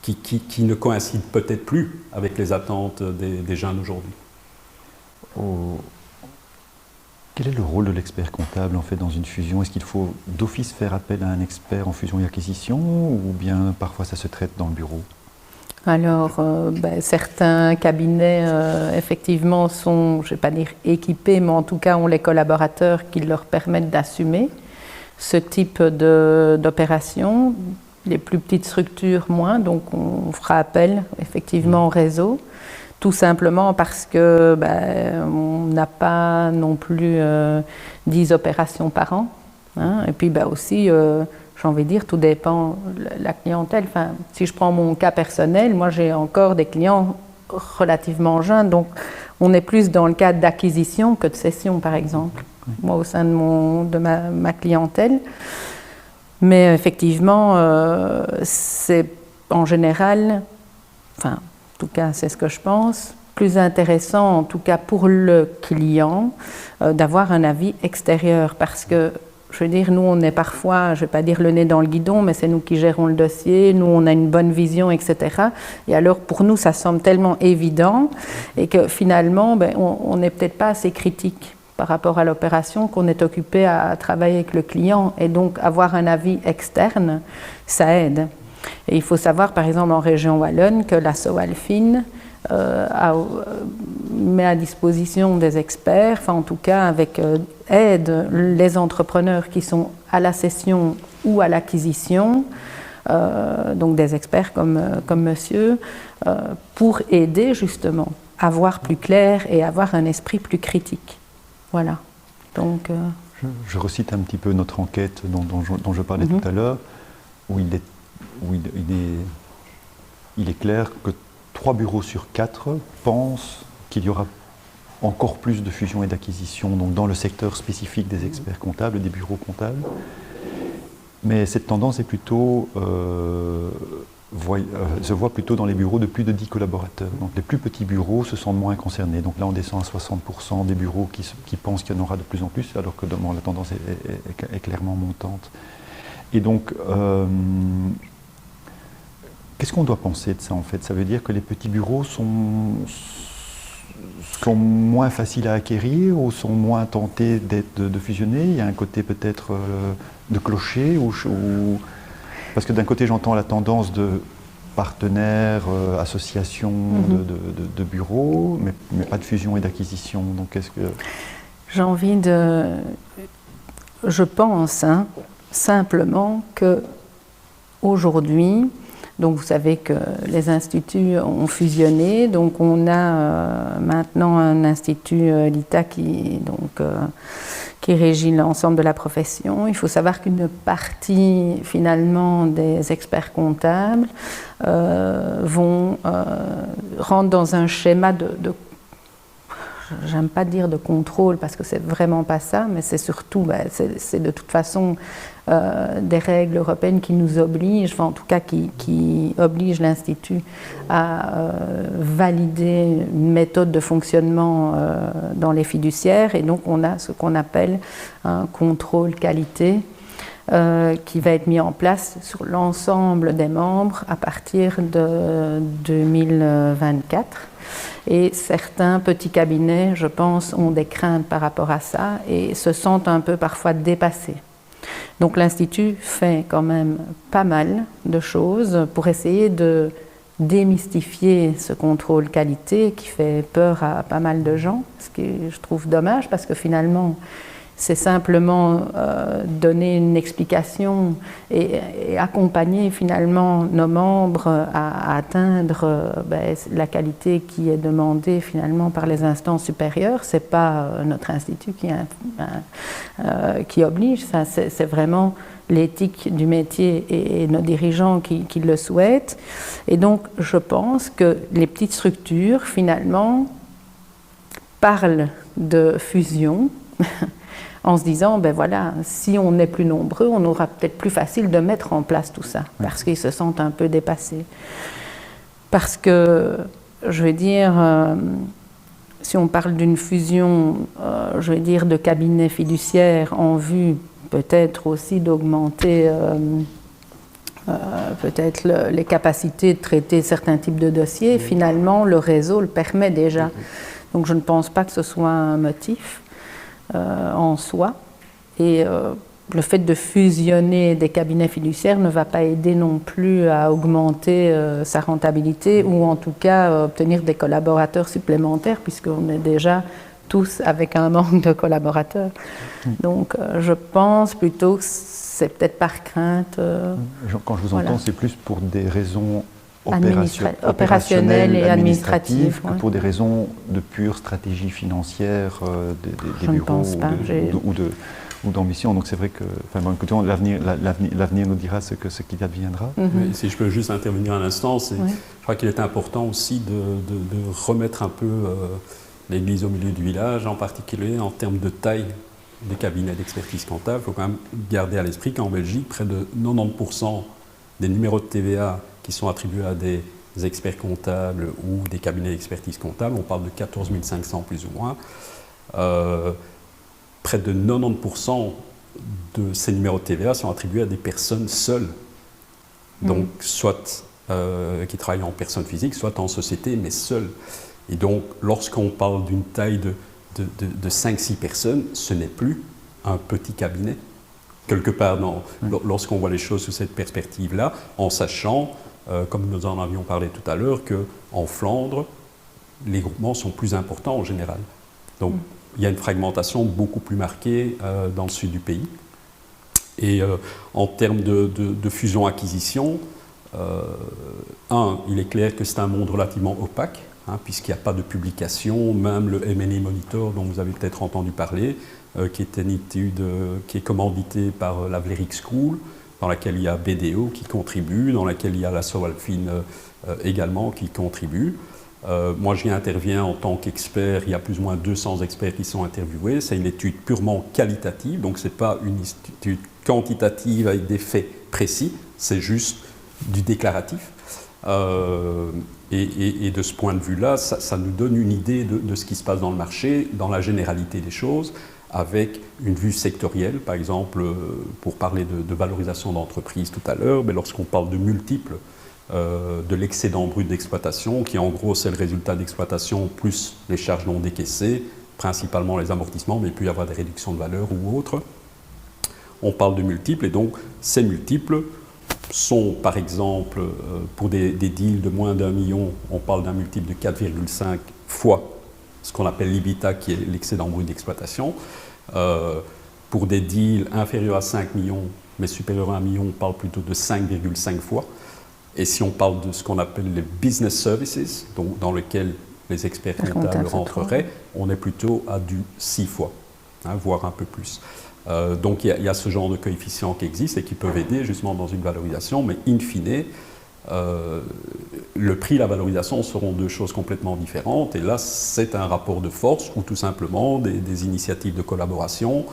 Qui ne coïncide peut-être plus avec les attentes des jeunes aujourd'hui. Quel est le rôle de l'expert comptable en fait dans une fusion? Est-ce qu'il faut d'office faire appel à un expert en fusion et acquisition ou bien parfois ça se traite dans le bureau? Alors, certains cabinets, effectivement, sont, je ne vais pas dire équipés, mais en tout cas ont les collaborateurs qui leur permettent d'assumer ce type d'opération. Les plus petites structures, moins, donc on fera appel effectivement au réseau, tout simplement parce que on n'a pas non plus 10 opérations par an. Hein, et puis aussi, j'ai envie de dire, tout dépend de la clientèle. Enfin, si je prends mon cas personnel, moi j'ai encore des clients relativement jeunes, donc on est plus dans le cadre d'acquisition que de cession, par exemple, moi au sein de ma clientèle. Mais effectivement, c'est en général, enfin, en tout cas, c'est ce que je pense, plus intéressant, en tout cas pour le client, d'avoir un avis extérieur. Parce que, je veux dire, nous, on est parfois, je ne vais pas dire le nez dans le guidon, mais c'est nous qui gérons le dossier, nous, on a une bonne vision, etc. Et alors, pour nous, ça semble tellement évident, et que finalement, on n'est peut-être pas assez critique par rapport à l'opération, qu'on est occupé à travailler avec le client. Et donc, avoir un avis externe, ça aide. Et il faut savoir, par exemple, en région wallonne, que l'asso Alfin met à disposition des experts, enfin en tout cas, aide les entrepreneurs qui sont à la cession ou à l'acquisition, donc des experts comme monsieur, pour aider justement à voir plus clair et avoir un esprit plus critique. Voilà. Donc, je recite un petit peu notre enquête dont je parlais tout à l'heure, où il est clair que 3 bureaux sur 4 pensent qu'il y aura encore plus de fusion et d'acquisition donc dans le secteur spécifique des experts comptables, des bureaux comptables. Mais cette tendance est plutôt, se voit plutôt dans les bureaux de plus de 10 collaborateurs. Donc les plus petits bureaux se sentent moins concernés. Donc là, on descend à 60% des bureaux qui pensent qu'il y en aura de plus en plus, alors que la tendance est clairement montante. Et donc, qu'est-ce qu'on doit penser de ça en fait? Ça veut dire que les petits bureaux sont moins faciles à acquérir ou sont moins tentés de fusionner? Il y a un côté peut-être de clocher parce que d'un côté j'entends la tendance de partenaires, associations de bureaux, mais pas de fusion et d'acquisition. Donc qu'est-ce que... J'ai envie de... Je pense simplement que aujourd'hui, donc vous savez que les instituts ont fusionné, donc on a maintenant un institut l'ITA qui régit l'ensemble de la profession. Il faut savoir qu'une partie finalement des experts comptables rentrent dans un schéma j'aime pas dire de contrôle parce que c'est vraiment pas ça, mais c'est surtout, c'est de toute façon des règles européennes qui nous obligent, enfin en tout cas qui obligent l'Institut à valider une méthode de fonctionnement dans les fiduciaires, et donc on a ce qu'on appelle un contrôle qualité qui va être mis en place sur l'ensemble des membres à partir de 2024. Et certains petits cabinets, je pense, ont des craintes par rapport à ça et se sentent un peu parfois dépassés. Donc l'Institut fait quand même pas mal de choses pour essayer de démystifier ce contrôle qualité qui fait peur à pas mal de gens, ce que je trouve dommage parce que finalement c'est simplement donner une explication et accompagner finalement nos membres à atteindre la qualité qui est demandée finalement par les instances supérieures. C'est pas notre institut qui oblige, ça c'est vraiment l'éthique du métier et nos dirigeants qui le souhaitent. Et donc je pense que les petites structures finalement parlent de fusion en se disant, ben voilà, si on est plus nombreux, on aura peut-être plus facile de mettre en place tout ça, parce qu'ils se sentent un peu dépassés. Parce que, je veux dire, si on parle d'une fusion, je veux dire, de cabinets fiduciaires en vue peut-être aussi d'augmenter peut-être les capacités de traiter certains types de dossiers, finalement, le réseau le permet déjà. Donc je ne pense pas que ce soit un motif en soi. Et le fait de fusionner des cabinets fiduciaires ne va pas aider non plus à augmenter sa rentabilité ou en tout cas obtenir des collaborateurs supplémentaires puisqu'on est déjà tous avec un manque de collaborateurs. Donc je pense plutôt que c'est peut-être par crainte. Quand je vous entends, c'est plus pour des raisons opérationnelles et administratives, que pour des raisons de pure stratégie financière des bureaux ou d'ambition. Donc c'est vrai que, l'avenir nous dira ce qu'il adviendra. Mais si je peux juste intervenir un instant, je crois qu'il est important aussi de remettre un peu l'église au milieu du village, en particulier en termes de taille des cabinets d'expertise comptable. Il faut quand même garder à l'esprit qu'en Belgique, près de 90% des numéros de TVA qui sont attribués à des experts comptables ou des cabinets d'expertise comptable, on parle de 14 500 plus ou moins, près de 90% de ces numéros de TVA sont attribués à des personnes seules, donc soit qui travaillent en personne physique, soit en société, mais seules. Et donc, lorsqu'on parle d'une taille de 5-6 personnes, ce n'est plus un petit cabinet. Quelque part, lorsqu'on voit les choses sous cette perspective-là, en sachant, comme nous en avions parlé tout à l'heure, qu'en Flandre, les groupements sont plus importants en général. Donc, il y a une fragmentation beaucoup plus marquée dans le sud du pays. Et en termes de fusion-acquisition, il est clair que c'est un monde relativement opaque, puisqu'il n'y a pas de publication, même le M&A Monitor dont vous avez peut-être entendu parler, qui est une étude qui est commanditée par la Vlerick School, dans laquelle il y a BDO qui contribue, dans laquelle il y a la Sowalfin également qui contribue. Moi, j'y interviens en tant qu'expert, il y a plus ou moins 200 experts qui sont interviewés. C'est une étude purement qualitative, donc ce n'est pas une étude quantitative avec des faits précis, c'est juste du déclaratif. Et de ce point de vue-là, ça nous donne une idée de ce qui se passe dans le marché, dans la généralité des choses, avec une vue sectorielle. Par exemple, pour parler de valorisation d'entreprise tout à l'heure, mais lorsqu'on parle de multiples de l'excédent brut d'exploitation, qui en gros c'est le résultat d'exploitation plus les charges non décaissées, principalement les amortissements, mais il peut y avoir des réductions de valeur ou autres. On parle de multiples, et donc ces multiples sont par exemple, pour des deals de moins d'1 million, on parle d'un multiple de 4,5 fois ce qu'on appelle l'EBITDA, qui est l'excédent brut d'exploitation. Pour des deals inférieurs à 5 millions, mais supérieurs à 1 million, on parle plutôt de 5,5 fois. Et si on parle de ce qu'on appelle les business services, donc dans lequel les experts comptables rentreraient, on est plutôt à du 6 fois, voire un peu plus. Donc il y a ce genre de coefficients qui existent et qui peuvent aider justement dans une valorisation, mais in fine, le prix et la valorisation seront deux choses complètement différentes. Et là, c'est un rapport de force ou tout simplement des initiatives de collaboration,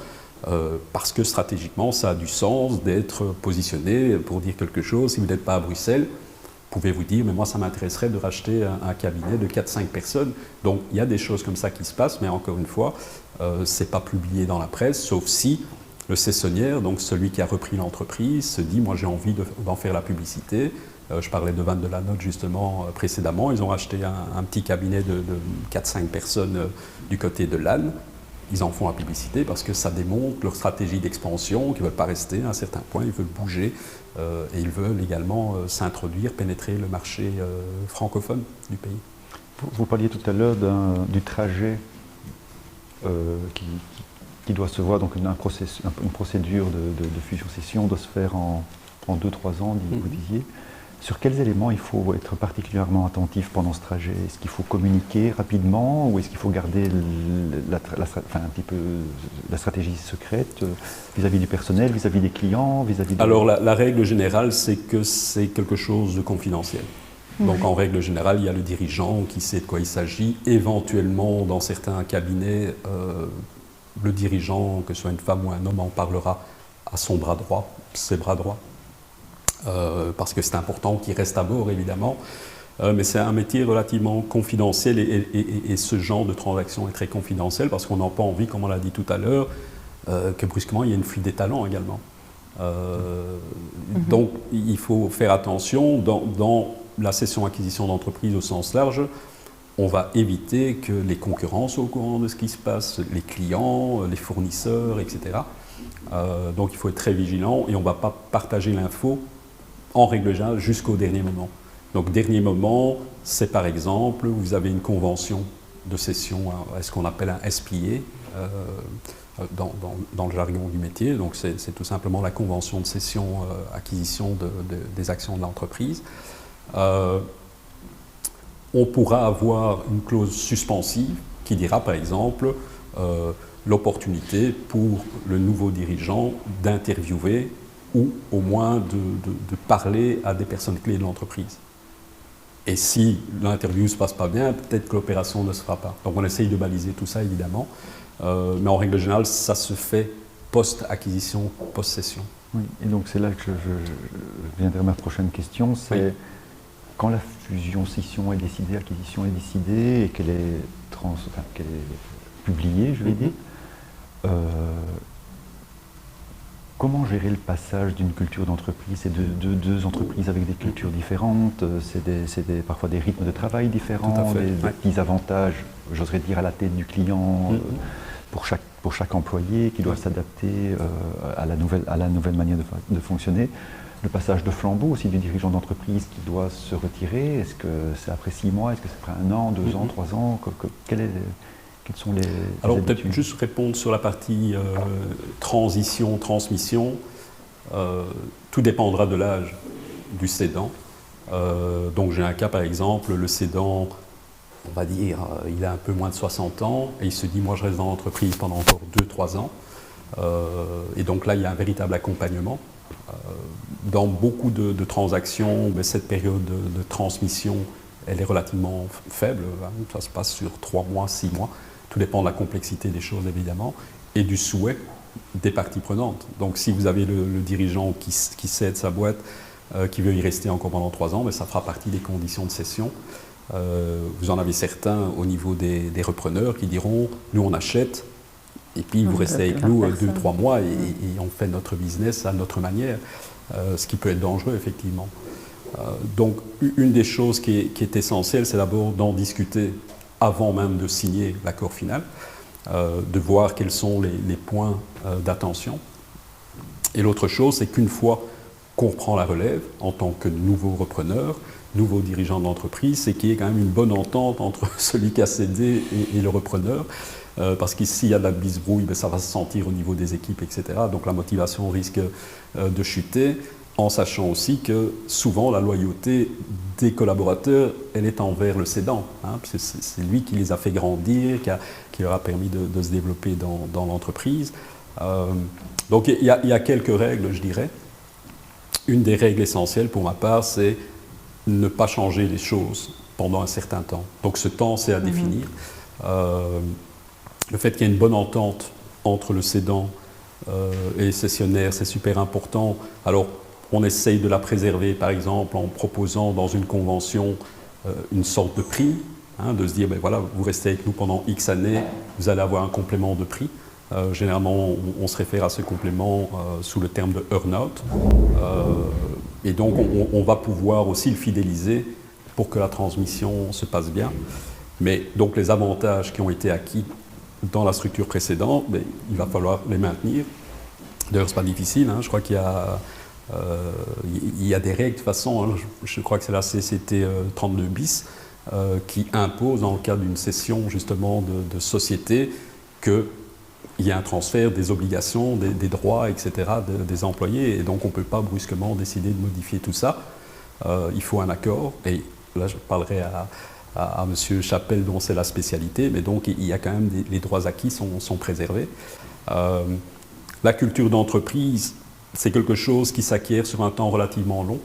parce que stratégiquement, ça a du sens d'être positionné pour dire quelque chose. Si vous n'êtes pas à Bruxelles, pouvez vous dire, mais moi ça m'intéresserait de racheter un cabinet de 4-5 personnes. Donc il y a des choses comme ça qui se passent, mais encore une fois, ce n'est pas publié dans la presse, sauf si le cessonnière, donc celui qui a repris l'entreprise, se dit, moi j'ai envie d'en faire la publicité. Je parlais de Van de la Note justement précédemment, ils ont acheté un petit cabinet de 4-5 personnes du côté de Lannes. Ils en font la publicité parce que ça démontre leur stratégie d'expansion, qu'ils ne veulent pas rester à un certain point, ils veulent bouger et ils veulent également s'introduire, pénétrer le marché francophone du pays. Vous parliez tout à l'heure du trajet qui doit se voir, donc une procédure de fusion-cession doit se faire en 2-3 ans, vous disiez. Sur quels éléments il faut être particulièrement attentif pendant ce trajet? Est-ce qu'il faut communiquer rapidement ou est-ce qu'il faut garder un petit peu la stratégie secrète vis-à-vis du personnel, vis-à-vis des clients, vis-à-vis Alors la règle générale, c'est que c'est quelque chose de confidentiel. Donc en règle générale, il y a le dirigeant qui sait de quoi il s'agit. Éventuellement, dans certains cabinets, le dirigeant, que ce soit une femme ou un homme, en parlera à son bras droit, ses bras droits. Parce que c'est important qu'il reste à bord, évidemment. Mais c'est un métier relativement confidentiel et ce genre de transaction est très confidentiel parce qu'on n'a pas envie, comme on l'a dit tout à l'heure, que brusquement il y ait une fuite des talents également. Donc il faut faire attention dans la cession-acquisition d'entreprise au sens large. On va éviter que les concurrents soient au courant de ce qui se passe, les clients, les fournisseurs, etc. Donc il faut être très vigilant et on ne va pas partager l'info en règle générale jusqu'au dernier moment. Donc dernier moment, c'est par exemple, vous avez une convention de cession, ce qu'on appelle un SPA, dans le jargon du métier. Donc c'est tout simplement la convention de cession, acquisition des actions de l'entreprise. On pourra avoir une clause suspensive qui dira par exemple l'opportunité pour le nouveau dirigeant d'interviewer ou au moins de parler à des personnes clés de l'entreprise. Et si l'interview ne se passe pas bien, peut-être que l'opération ne se fera pas. Donc on essaye de baliser tout ça évidemment, mais en règle générale, ça se fait post-acquisition, post-cession. Oui, et donc c'est là que je viendrai à ma prochaine question, c'est quand la fusion-scission est décidée, l'acquisition est décidée et qu'elle est, qu'elle est publiée, je vais dire, comment gérer le passage d'une culture d'entreprise? C'est deux entreprises avec des cultures différentes, c'est parfois des rythmes de travail différents, des petits avantages, j'oserais dire, à la tête du client pour chaque employé qui doit s'adapter à la nouvelle manière de fonctionner. Le passage de flambeau aussi du dirigeant d'entreprise qui doit se retirer, est-ce que c'est après 6 mois, est-ce que c'est après 1 an, 2 ans, 3 ans, quelles sont les Alors peut-être juste répondre sur la partie transition, transmission. Tout dépendra de l'âge du cédant. Donc j'ai un cas par exemple, le cédant, on va dire, il a un peu moins de 60 ans et il se dit moi je reste dans l'entreprise pendant encore 2-3 ans. Et donc là il y a un véritable accompagnement. Dans beaucoup de transactions, cette période de transmission, elle est relativement faible. Ça se passe sur 3 mois, 6 mois. Tout dépend de la complexité des choses, évidemment, et du souhait des parties prenantes. Donc, si vous avez le dirigeant qui cède sa boîte, qui veut y rester encore pendant 3 ans, ça fera partie des conditions de cession. Vous en avez certains au niveau des repreneurs qui diront « nous, on achète Et puis vous restez avec nous 2-3 mois et on fait notre business à notre manière, ce qui peut être dangereux effectivement. Donc une des choses qui est essentielle, c'est d'abord d'en discuter avant même de signer l'accord final, de voir quels sont les points d'attention. Et l'autre chose, c'est qu'une fois qu'on reprend la relève en tant que nouveau repreneur, nouveau dirigeant d'entreprise, c'est qu'il y ait quand même une bonne entente entre celui qui a cédé et le repreneur. Parce qu'ici, il y a de la bisbrouille, ça va se sentir au niveau des équipes, etc. Donc la motivation risque de chuter, en sachant aussi que souvent la loyauté des collaborateurs, elle est envers le cédant. C'est lui qui les a fait grandir, qui leur a permis de se développer dans l'entreprise. Donc il y a quelques règles, je dirais. Une des règles essentielles pour ma part, c'est ne pas changer les choses pendant un certain temps. Donc ce temps, c'est à définir. Le fait qu'il y ait une bonne entente entre le cédant et les cessionnaires, c'est super important. Alors, on essaye de la préserver, par exemple, en proposant dans une convention une sorte de prix, de se dire, ben voilà, vous restez avec nous pendant X années, vous allez avoir un complément de prix. Généralement, on se réfère à ce complément sous le terme de earn-out. Et donc, on va pouvoir aussi le fidéliser pour que la transmission se passe bien. Mais donc, les avantages qui ont été acquis dans la structure précédente, mais il va falloir les maintenir. D'ailleurs, ce n'est pas difficile. Je crois qu'il y a des règles de toute façon. Je crois que c'est la CCT 32 bis qui impose, dans le cadre d'une cession justement de société, qu'il y a un transfert des obligations, des droits, etc. des employés. Et donc, on ne peut pas brusquement décider de modifier tout ça. Il faut un accord. Et là, je parlerai à M. Chapelle, dont c'est la spécialité, mais donc il y a quand même les droits acquis sont préservés. La culture d'entreprise, c'est quelque chose qui s'acquiert sur un temps relativement long.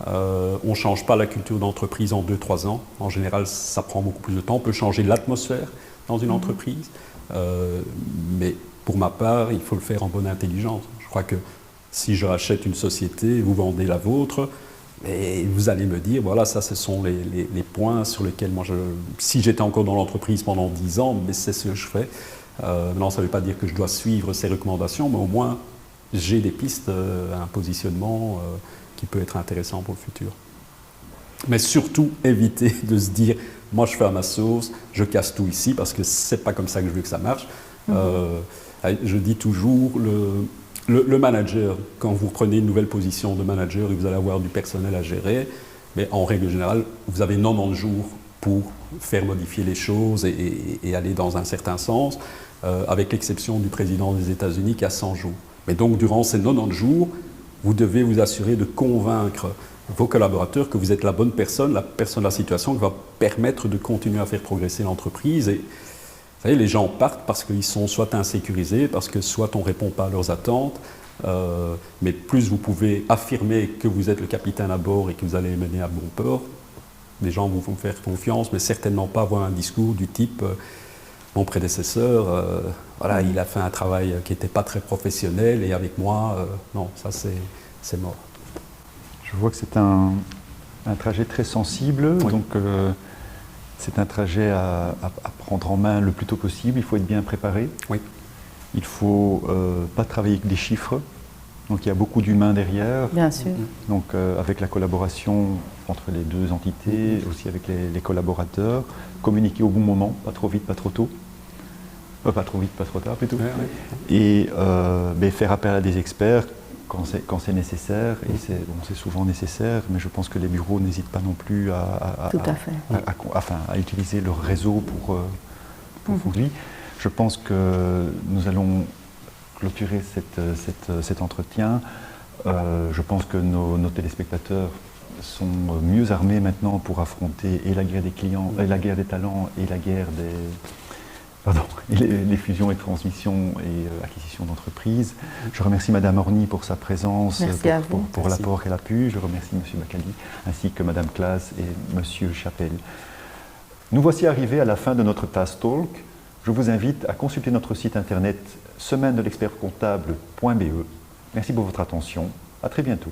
On ne change pas la culture d'entreprise en 2-3 ans. En général, ça prend beaucoup plus de temps. On peut changer l'atmosphère dans une entreprise, mais pour ma part, il faut le faire en bonne intelligence. Je crois que si je rachète une société, vous vendez la vôtre, et vous allez me dire, voilà, ça, ce sont les points sur lesquels moi, si j'étais encore dans l'entreprise pendant 10 ans, mais c'est ce que je fais. Non, ça ne veut pas dire que je dois suivre ces recommandations, mais au moins, j'ai des pistes, un positionnement qui peut être intéressant pour le futur. Mais surtout, éviter de se dire, moi, je fais à ma sauce, je casse tout ici, parce que ce n'est pas comme ça que je veux que ça marche. Je dis toujours, le manager, quand vous prenez une nouvelle position de manager et vous allez avoir du personnel à gérer, mais en règle générale, vous avez 90 jours pour faire modifier les choses et aller dans un certain sens, avec l'exception du président des États-Unis qui a 100 jours. Mais donc, durant ces 90 jours, vous devez vous assurer de convaincre vos collaborateurs que vous êtes la bonne personne, la personne de la situation qui va permettre de continuer à faire progresser l'entreprise. Et vous savez, les gens partent parce qu'ils sont soit insécurisés, parce que soit on ne répond pas à leurs attentes, mais plus vous pouvez affirmer que vous êtes le capitaine à bord et que vous allez les mener à bon port, les gens vont vous faire confiance, mais certainement pas avoir un discours du type mon prédécesseur, voilà, il a fait un travail qui n'était pas très professionnel et avec moi, non, ça c'est mort. Je vois que c'est un trajet très sensible, oui. Donc c'est un trajet à prendre en main le plus tôt possible. Il faut être bien préparé. Oui. Il ne faut pas travailler avec des chiffres. Donc il y a beaucoup d'humains derrière. Bien sûr. Donc avec la collaboration entre les deux entités, aussi avec les collaborateurs, communiquer au bon moment, pas trop vite, pas trop tôt. Pas trop vite, pas trop tard plutôt. Ouais. Et faire appel à des experts quand c'est nécessaire. Et c'est souvent nécessaire, mais je pense que les bureaux n'hésitent pas non plus à utiliser leur réseau pour lui. Je pense que nous allons clôturer cet entretien. Je pense que nos téléspectateurs sont mieux armés maintenant pour affronter et la guerre des clients, la guerre des talents et la guerre les fusions et transmissions et acquisitions d'entreprises. Je remercie Madame Orny pour sa présence, pour l'apport qu'elle a pu. Je remercie Monsieur Bacali ainsi que Madame Claes et Monsieur Chapelle. Nous voici arrivés à la fin de notre Task Talk. Je vous invite à consulter notre site internet semaine-de-l'expert-comptable.be. Merci pour votre attention. À très bientôt.